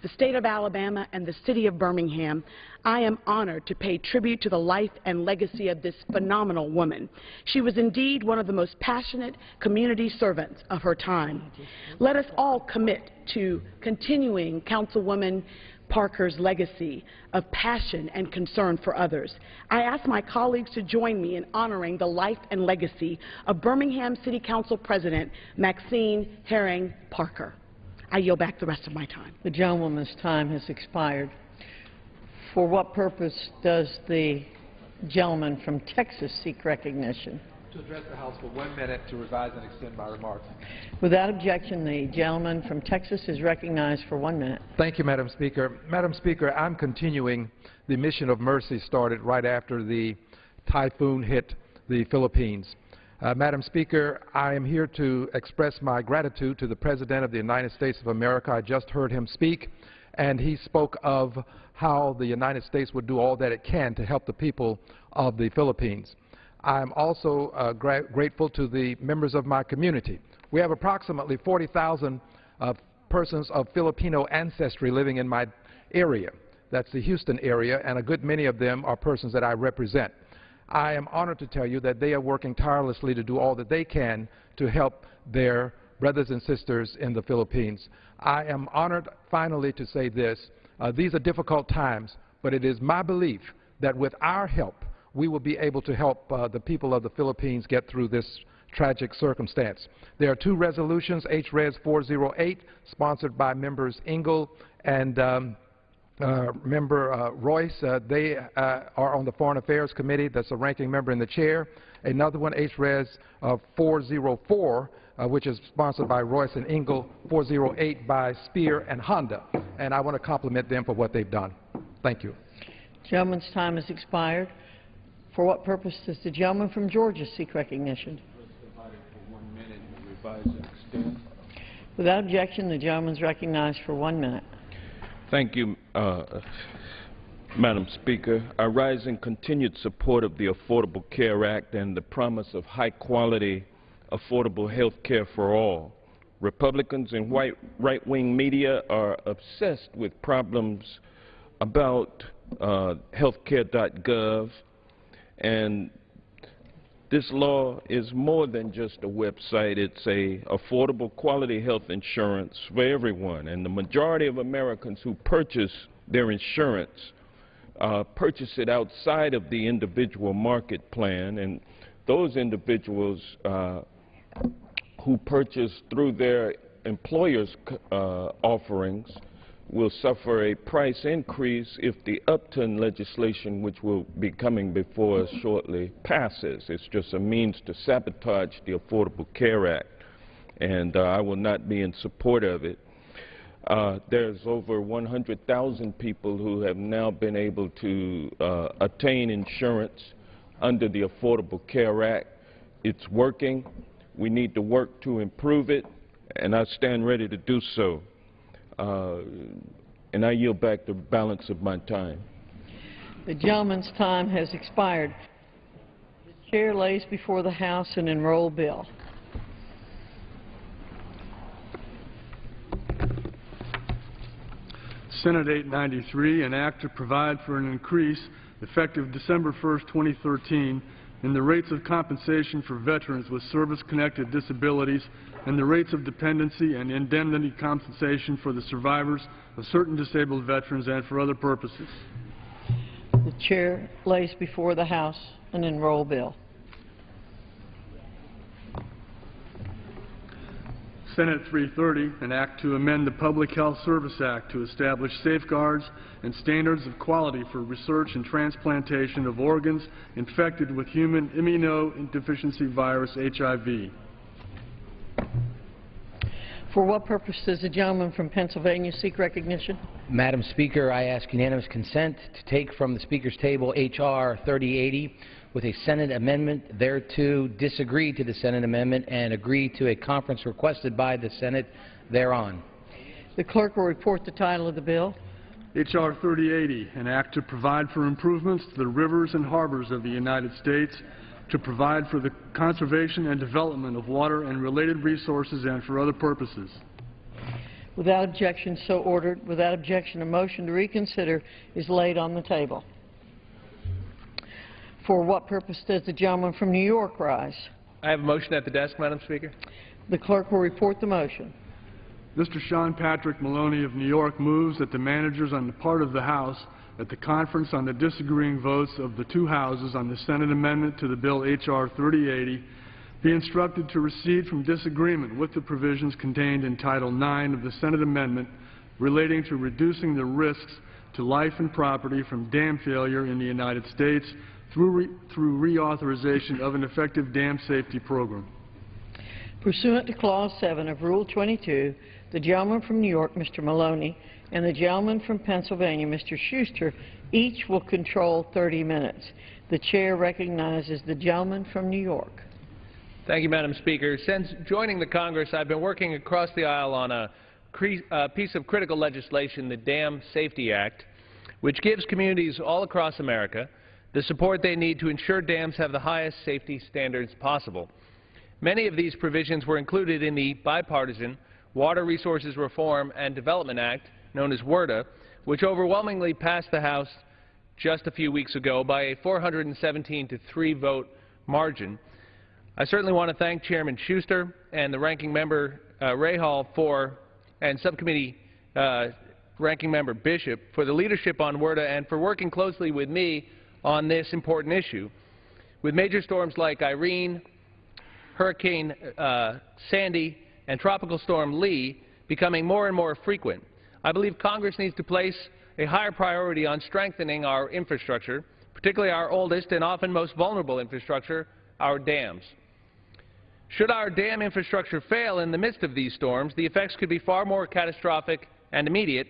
the state of Alabama and the city of Birmingham, I am honored to pay tribute to the life and legacy of this phenomenal woman. She was indeed one of the most passionate community servants of her time. Let us all commit to continuing Councilwoman Parker's legacy of passion and concern for others. I ask my colleagues to join me in honoring the life and legacy of Birmingham City Council President Maxine Herring Parker. I yield back the rest of my time.
The gentlewoman's time has expired. For what purpose does the gentleman from Texas seek recognition?
To address the House for 1 minute to revise and extend my remarks.
Without objection, the gentleman from Texas is recognized for 1 minute.
Thank you, Madam Speaker. Madam Speaker, I'm continuing the mission of mercy started right after the typhoon hit the Philippines. Madam Speaker, I am here to express my gratitude to the President of the United States of America. I just heard him speak, and he spoke of how the United States would do all that it can to help the people of the Philippines. I'm also grateful to the members of my community. We have approximately 40,000 persons of Filipino ancestry living in my area. That's the Houston area, and a good many of them are persons that I represent. I am honored to tell you that they are working tirelessly to do all that they can to help their brothers and sisters in the Philippines. I am honored, finally, to say this. These are difficult times, but it is my belief that with our help, we will be able to help the people of the Philippines get through this tragic circumstance. There are two resolutions, H-Res 408, sponsored by members Engel and Member Royce. They are on the Foreign Affairs Committee. That's a ranking member in the chair. Another one, H-Res 404, which is sponsored by Royce and Engel, 408 by Spear and Honda. And I want to compliment them for what they've done. Thank you.
Gentleman's time has expired. For what purpose does the gentleman from Georgia seek recognition? Without objection, the gentleman is recognized for 1 minute.
Thank you, Madam Speaker. I rise in continued support of the Affordable Care Act and the promise of high-quality, affordable health care for all. Republicans and right-wing media are obsessed with problems about healthcare.gov, and this law is more than just a website. It's a affordable quality health insurance for everyone. And the majority of Americans who purchase their insurance purchase it outside of the individual market plan. And those individuals who purchase through their employer's offerings will suffer a price increase if the Upton legislation, which will be coming before us shortly, passes. It's just a means to sabotage the Affordable Care Act, and I will not be in support of it. There's over 100,000 people who have now been able to attain insurance under the Affordable Care Act. It's working. We need to work to improve it, and I stand ready to do so. And I yield back the balance of my time.
The gentleman's time has expired. The chair lays before the House an enrolled bill.
Senate 893, an act to provide for an increase effective December 1st, 2013 in the rates of compensation for veterans with service-connected disabilities and the rates of dependency and indemnity compensation for the survivors of certain disabled veterans and for other purposes.
The chair lays before the House an enrolled bill.
Senate 330, an act to amend the Public Health Service Act to establish safeguards and standards of quality for research and transplantation of organs infected with human immunodeficiency virus, HIV.
For what purpose does the gentleman from Pennsylvania seek recognition?
Madam Speaker, I ask unanimous consent to take from the Speaker's table H.R. 3080 with a Senate amendment thereto, disagree to the Senate amendment, and agree to a conference requested by the Senate thereon.
The clerk will report the title of the bill.
H.R. 3080, an act to provide for improvements to the rivers and harbors of the United States, to provide for the conservation and development of water and related resources and for other purposes.
Without objection, so ordered. Without objection, a motion to reconsider is laid on the table. For what purpose does the gentleman from New York rise?
I have a motion at the desk, Madam Speaker.
The clerk will report the motion.
Mr. Sean Patrick Maloney of New York moves that the managers on the part of the House at the conference on the disagreeing votes of the two houses on the Senate amendment to the bill H.R. 3080 be instructed to recede from disagreement with the provisions contained in Title IX of the Senate amendment relating to reducing the risks to life and property from dam failure in the United States through reauthorization of an effective dam safety program.
Pursuant to Clause 7 of Rule 22, the gentleman from New York, Mr. Maloney, and the gentleman from Pennsylvania, Mr. Schuster, each will control 30 minutes. The chair recognizes the gentleman from New York.
Thank you, Madam Speaker. Since joining the Congress, I've been working across the aisle on a piece of critical legislation, the Dam Safety Act, which gives communities all across America the support they need to ensure dams have the highest safety standards possible. Many of these provisions were included in the bipartisan Water Resources Reform and Development Act, known as WRDA, which overwhelmingly passed the House just a few weeks ago by a 417-3 vote margin. I certainly want to thank Chairman Schuster and the Ranking Member Rahal and Subcommittee Ranking Member Bishop for the leadership on WRDA and for working closely with me on this important issue. With major storms like Irene, Hurricane Sandy, and Tropical Storm Lee becoming more and more frequent, I believe Congress needs to place a higher priority on strengthening our infrastructure, particularly our oldest and often most vulnerable infrastructure, our dams. Should our dam infrastructure fail in the midst of these storms, the effects could be far more catastrophic and immediate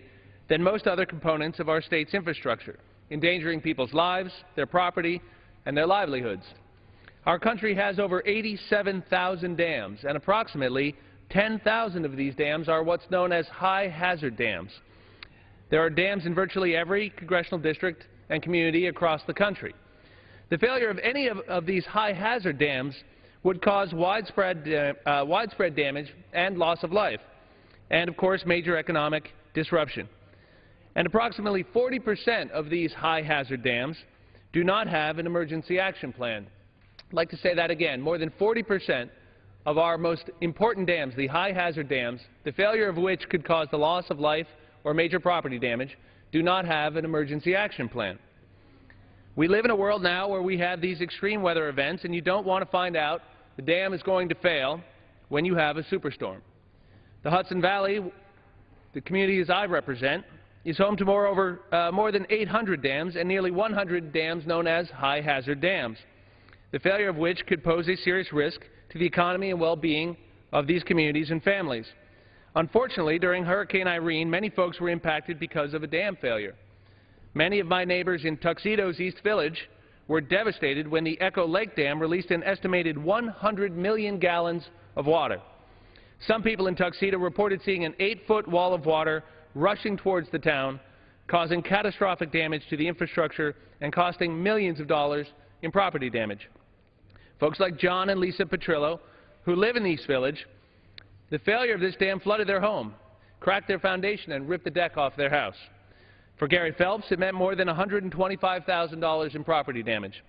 than most other components of our state's infrastructure, endangering people's lives, their property, and their livelihoods. Our country has over 87,000 dams, and approximately 10,000 of these dams are what's known as high-hazard dams. There are dams in virtually every congressional district and community across the country. The failure of any of these high-hazard dams would cause widespread damage and loss of life, and, of course, major economic disruption. And approximately 40% of these high-hazard dams do not have an emergency action plan. I'd like to say that again. More than 40% of our most important dams, the high-hazard dams, the failure of which could cause the loss of life or major property damage, do not have an emergency action plan. We live in a world now where we have these extreme weather events, and you don't want to find out the dam is going to fail when you have a superstorm. The Hudson Valley, the communities I represent, is home to more than 800 dams and nearly 100 dams known as high-hazard dams, the failure of which could pose a serious risk to the economy and well-being of these communities and families. Unfortunately, during Hurricane Irene, many folks were impacted because of a dam failure. Many of my neighbors in Tuxedo's East Village were devastated when the Echo Lake Dam released an estimated 100 million gallons of water. Some people in Tuxedo reported seeing an 8-foot wall of water rushing towards the town, causing catastrophic damage to the infrastructure and costing millions of dollars in property damage. Folks like John and Lisa Petrillo, who live in the East Village, the failure of this dam flooded their home, cracked their foundation, and ripped the deck off their house. For Gary Phelps, it meant more than $125,000 in property damage.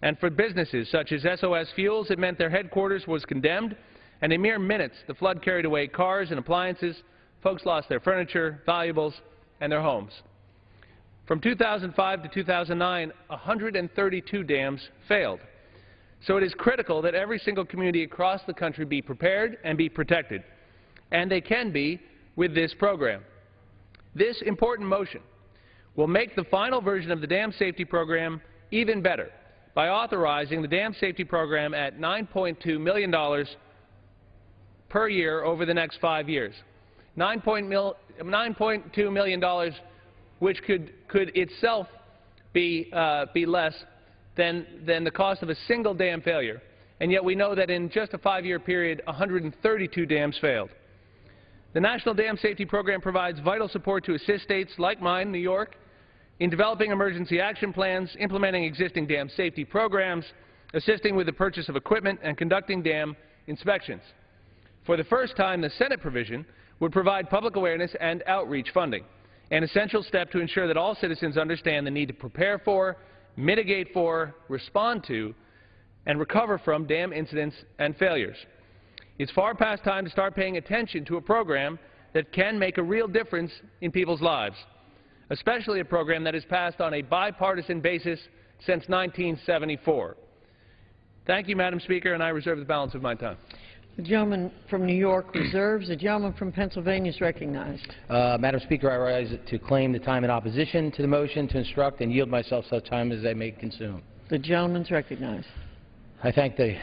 And for businesses such as SOS Fuels, it meant their headquarters was condemned, and in mere minutes, the flood carried away cars and appliances. Folks lost their furniture, valuables, and their homes. From 2005 to 2009, 132 dams failed. So it is critical that every single community across the country be prepared and be protected. And they can be with this program. This important motion will make the final version of the Dam Safety Program even better by authorizing the Dam Safety Program at $9.2 million per year over the next 5 years. $9.2 million, which could itself be less than the cost of a single dam failure. And yet we know that in just a 5-year period, 132 dams failed. The National Dam Safety Program provides vital support to assist states like mine, New York, in developing emergency action plans, implementing existing dam safety programs, assisting with the purchase of equipment, and conducting dam inspections. For the first time, the Senate provision would provide public awareness and outreach funding, an essential step to ensure that all citizens understand the need to prepare for, mitigate for, respond to, and recover from dam incidents and failures. It's far past time to start paying attention to a program that can make a real difference in people's lives, especially a program that has passed on a bipartisan basis since 1974. Thank you, Madam Speaker, and I reserve the balance of my time.
The gentleman from New York reserves. The gentleman from Pennsylvania is recognized.
Madam Speaker, I rise to claim the time in opposition to the motion to instruct and yield myself such time as I may consume.
The gentleman is recognized.
I thank the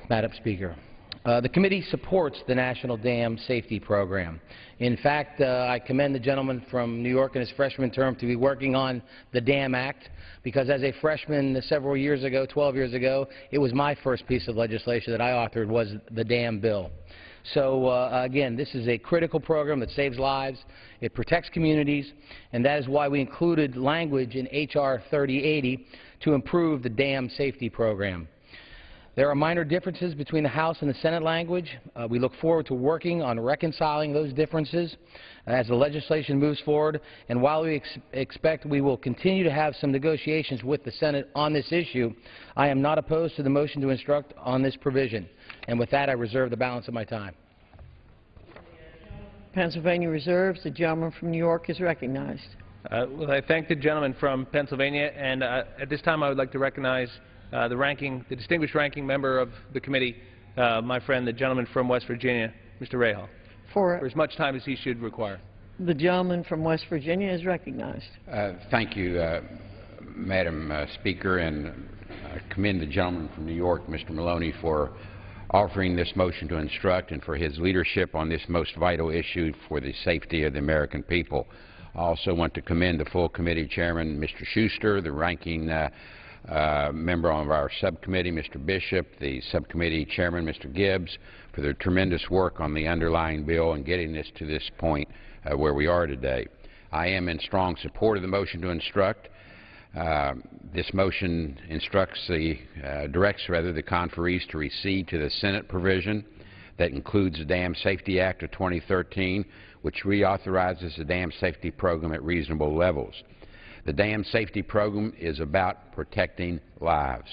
Madam Speaker. The committee supports the National Dam Safety Program. In fact, I commend the gentleman from New York in his freshman term to be working on the Dam Act, because as a freshman several years ago, 12 years ago, it was my first piece of legislation that I authored was the dam bill. So again, this is a critical program that saves lives, it protects communities, and that is why we included language in H.R. 3080 to improve the dam safety program. There are minor differences between the House and the Senate language. We look forward to working on reconciling those differences as the legislation moves forward. And while we expect we will continue to have some negotiations with the Senate on this issue, I am not opposed to the motion to instruct on this provision. And with that, I reserve the balance of my time.
Pennsylvania reserves. The gentleman from New York is recognized.
Well, I thank the gentleman from Pennsylvania, and at this time I would like to recognize the distinguished ranking member of the committee, my friend, the gentleman from West Virginia, Mr. Rahal, for as much time as he should require.
The gentleman from West Virginia is recognized.
Thank you, Madam Speaker, and I commend the gentleman from New York, Mr. Maloney, for offering this motion to instruct and for his leadership on this most vital issue for the safety of the American people. I also want to commend the full committee chairman, Mr. Schuster, the ranking member of our subcommittee, Mr. Bishop, the subcommittee chairman, Mr. Gibbs, for their tremendous work on the underlying bill and getting this to this point where we are today. I am in strong support of the motion to instruct. This motion directs the conferees to recede to the Senate provision that includes the Dam Safety Act of 2013, which reauthorizes the dam safety program at reasonable levels. The Dam Safety Program is about protecting lives.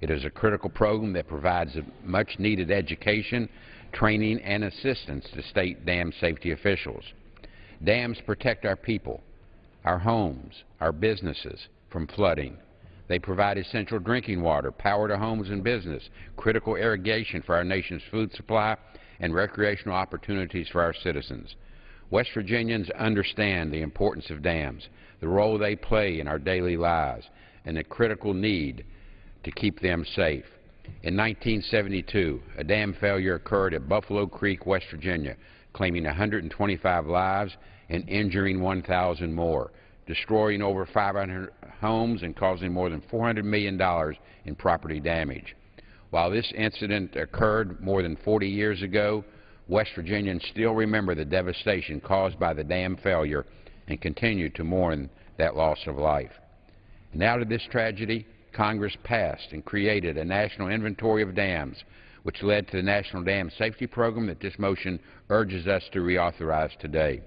It is a critical program that provides much-needed education, training, and assistance to state dam safety officials. Dams protect our people, our homes, our businesses from flooding. They provide essential drinking water, power to homes and business, critical irrigation for our nation's food supply, and recreational opportunities for our citizens. West Virginians understand the importance of dams, the role they play in our daily lives, and the critical need to keep them safe. In 1972, a dam failure occurred at Buffalo Creek, West Virginia, claiming 125 lives and injuring 1,000 more, destroying over 500 homes and causing more than $400 million in property damage. While this incident occurred more than 40 years ago, West Virginians still remember the devastation caused by the dam failure and continue to mourn that loss of life. And out of this tragedy, Congress passed and created a national inventory of dams, which led to the National Dam Safety Program that this motion urges us to reauthorize today.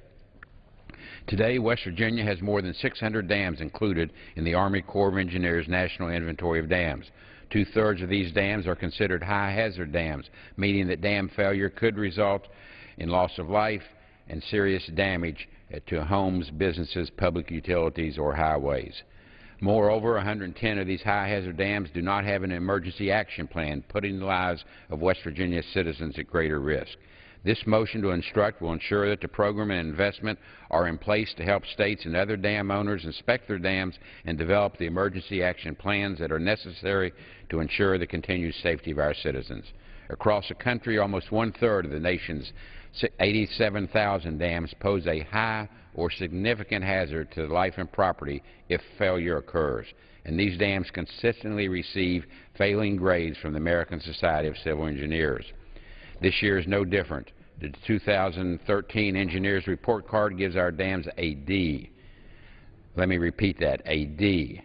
Today, West Virginia has more than 600 dams included in the Army Corps of Engineers National Inventory of Dams. Two-thirds of these dams are considered high-hazard dams, meaning that dam failure could result in loss of life and serious damage to homes, businesses, public utilities, or highways. Moreover, 110 of these high-hazard dams do not have an emergency action plan, putting the lives of West Virginia citizens at greater risk. This motion to instruct will ensure that the program and investment are in place to help states and other dam owners inspect their dams and develop the emergency action plans that are necessary to ensure the continued safety of our citizens. Across the country, almost one-third of the nation's 87,000 dams pose a high or significant hazard to life and property if failure occurs, and these dams consistently receive failing grades from the American Society of Civil Engineers. This year is no different. The 2013 Engineers Report Card gives our dams a D. Let me repeat that, a D.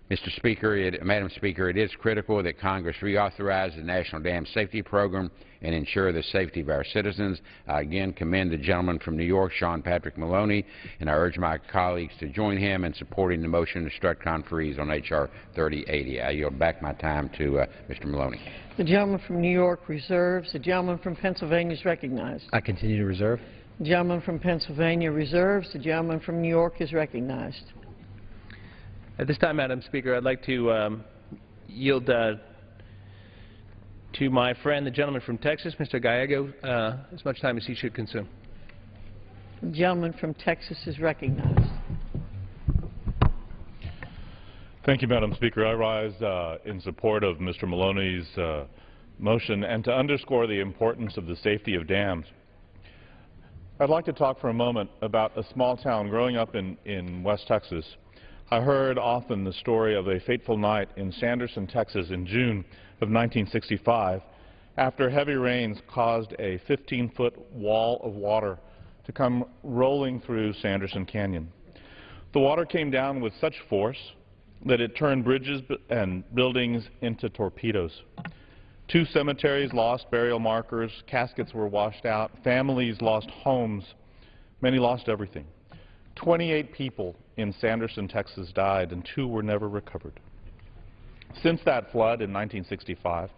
Madam Speaker, it is critical that Congress reauthorize the National Dam Safety Program and ensure the safety of our citizens. I again commend the gentleman from New York, Sean Patrick Maloney, and I urge my colleagues to join him in supporting the motion to instruct conferees on H.R. 3080. I yield back my time to Mr. Maloney.
The gentleman from New York reserves. The gentleman from Pennsylvania is recognized.
I continue to reserve.
The gentleman from Pennsylvania reserves. The gentleman from New York is recognized.
At this time, Madam Speaker, I'd like to yield to my friend, the gentleman from Texas, Mr. Gallego, as much time as he should consume.
The gentleman from Texas is recognized.
Thank you, Madam Speaker. I rise in support of Mr. Maloney's motion and to underscore the importance of the safety of dams. I'd like to talk for a moment about a small town growing up in West Texas. I heard often the story of a fateful night in Sanderson, Texas in June of 1965 after heavy rains caused a 15-foot wall of water to come rolling through Sanderson Canyon. The water came down with such force that it turned bridges and buildings into torpedoes. 2 cemeteries lost burial markers, caskets were washed out, families lost homes, many lost everything. 28 people in Sanderson, Texas died, and 2 were never recovered. Since that flood in 1965,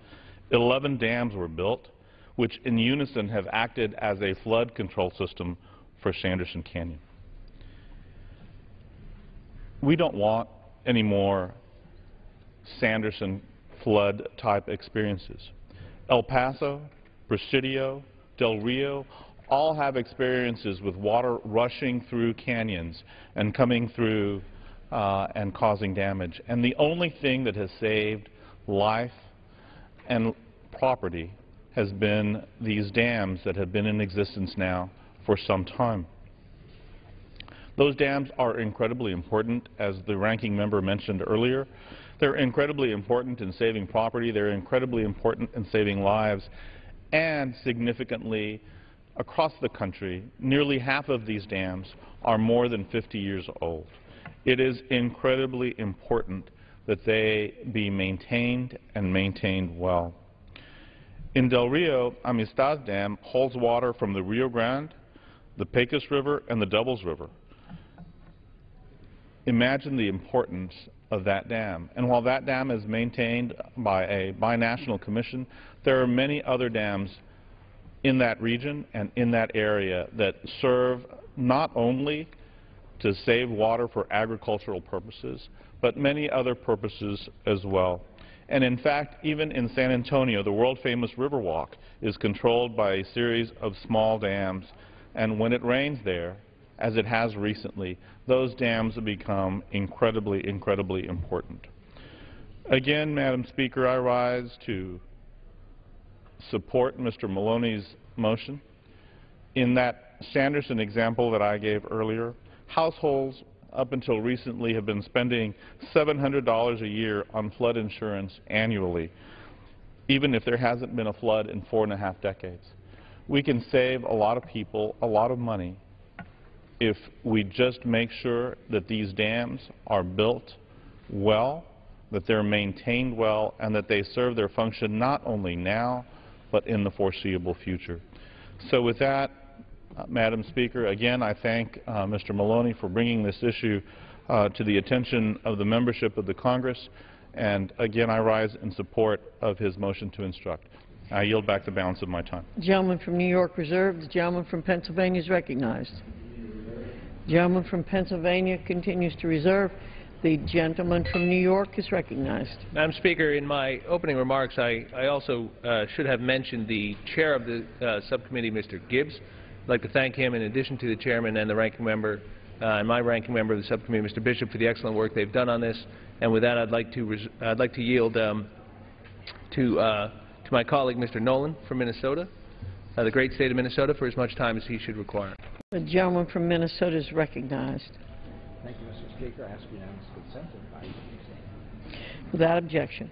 11 dams were built, which in unison have acted as a flood control system for Sanderson Canyon. We don't want any more Sanderson flood-type experiences. El Paso, Presidio, Del Rio, all have experiences with water rushing through canyons and coming through and causing damage. And the only thing that has saved life and property has been these dams that have been in existence now for some time. Those dams are incredibly important, as the ranking member mentioned earlier. They're incredibly important in saving property. They're incredibly important in saving lives. And significantly, across the country, nearly half of these dams are more than 50 years old. It is incredibly important that they be maintained and maintained well. In Del Rio, Amistad Dam holds water from the Rio Grande, the Pecos River, and the Doubles River. Imagine the importance of that dam. And while that dam is maintained by a binational commission, there are many other dams in that region and in that area that serve not only to save water for agricultural purposes, but many other purposes as well. And in fact, even in San Antonio, the world-famous Riverwalk is controlled by a series of small dams. And when it rains there, as it has recently, those dams have become incredibly, incredibly important. Again, Madam Speaker, I rise to support Mr. Maloney's motion. In that Sanderson example that I gave earlier, households up until recently have been spending $700 a year on flood insurance annually, even if there hasn't been a flood in 4.5 decades. We can save a lot of people a lot of money if we just make sure that these dams are built well, that they're maintained well, and that they serve their function not only now, but in the foreseeable future. So with that, Madam Speaker, again, I thank Mr. Maloney for bringing this issue to the attention of the membership of the Congress, and again, I rise in support of his motion to instruct. I yield back the balance of my time.
The gentleman from New York reserved. The gentleman from Pennsylvania is recognized. The gentleman from Pennsylvania continues to reserve. The gentleman from New York is recognized.
Madam Speaker, in my opening remarks, I also should have mentioned the chair of the subcommittee, Mr. Gibbs. I'd like to thank him, in addition to the chairman and the ranking member, and my ranking member of the subcommittee, Mr. Bishop, for the excellent work they've done on this. And with that, I'd like to yield to to my colleague, Mr. Nolan from Minnesota, the great state of Minnesota, for as much time as he should require.
The gentleman from Minnesota is recognized.
Thank you, Mr. Speaker. I ask unanimous consent to advise.
Without objection.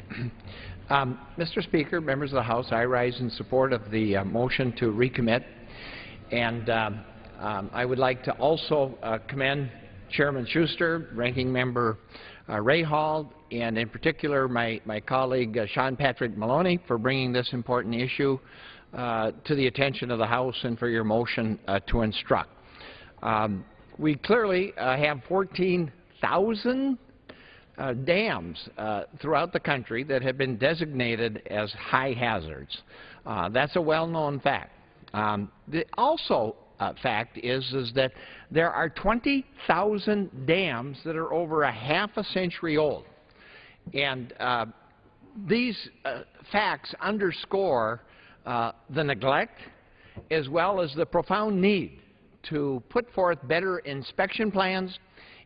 Mr. Speaker, members of the House, I rise in support of the motion to recommit, and I would like to also commend Chairman Schuster, Ranking Member Rahal, and in particular my colleague Sean Patrick Maloney for bringing this important issue to the attention of the House and for your motion to instruct. We clearly have 14,000 dams throughout the country that have been designated as high hazards. That's a well-known fact. The fact is that there are 20,000 dams that are over a half a century old. And these facts underscore the neglect as well as the profound need to put forth better inspection plans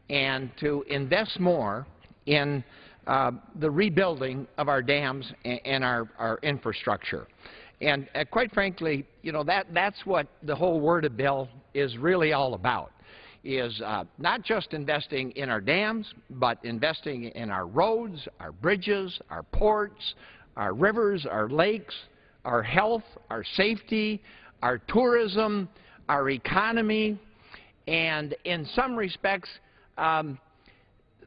and to invest more in the rebuilding of our dams and our infrastructure. And quite frankly, you know, that's what the whole WRDA bill is really all about, is not just investing in our dams, but investing in our roads, our bridges, our ports, our rivers, our lakes, our health, our safety, our tourism, our economy, and in some respects,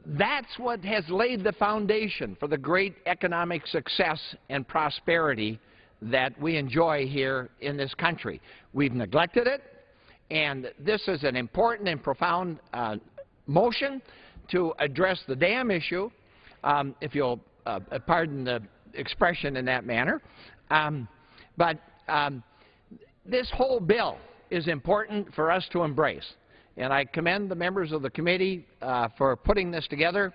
that's what has laid the foundation for the great economic success and prosperity that we enjoy here in this country. We've neglected it, and this is an important and profound motion to address the dam issue, if you'll pardon the expression in that manner. But this whole bill is important for us to embrace. And I commend the members of the committee for putting this together,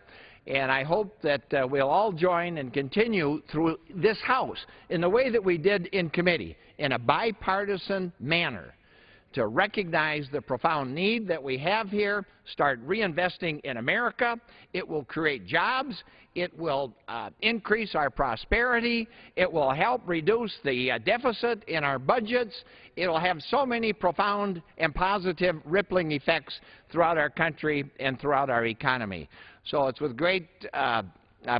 and I hope that we'll all join and continue through this House in the way that we did in committee, in a bipartisan manner, to recognize the profound need that we have here, start reinvesting in America. It will create jobs. It will increase our prosperity. It will help reduce the deficit in our budgets. It will have so many profound and positive rippling effects throughout our country and throughout our economy. So it's with great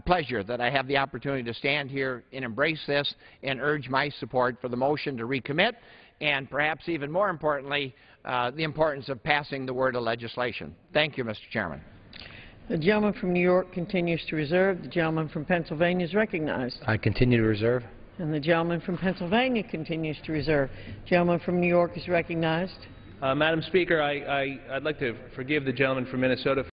pleasure that I have the opportunity to stand here and embrace this and urge my support for the motion to recommit, and perhaps even more importantly, the importance of passing the WRDA legislation. Thank you, Mr. Chairman.
The gentleman from New York continues to reserve. The gentleman from Pennsylvania is recognized.
I continue to reserve.
And the gentleman from Pennsylvania continues to reserve. The gentleman from New York is recognized.
Madam Speaker, I'd like to forgive the gentleman from Minnesota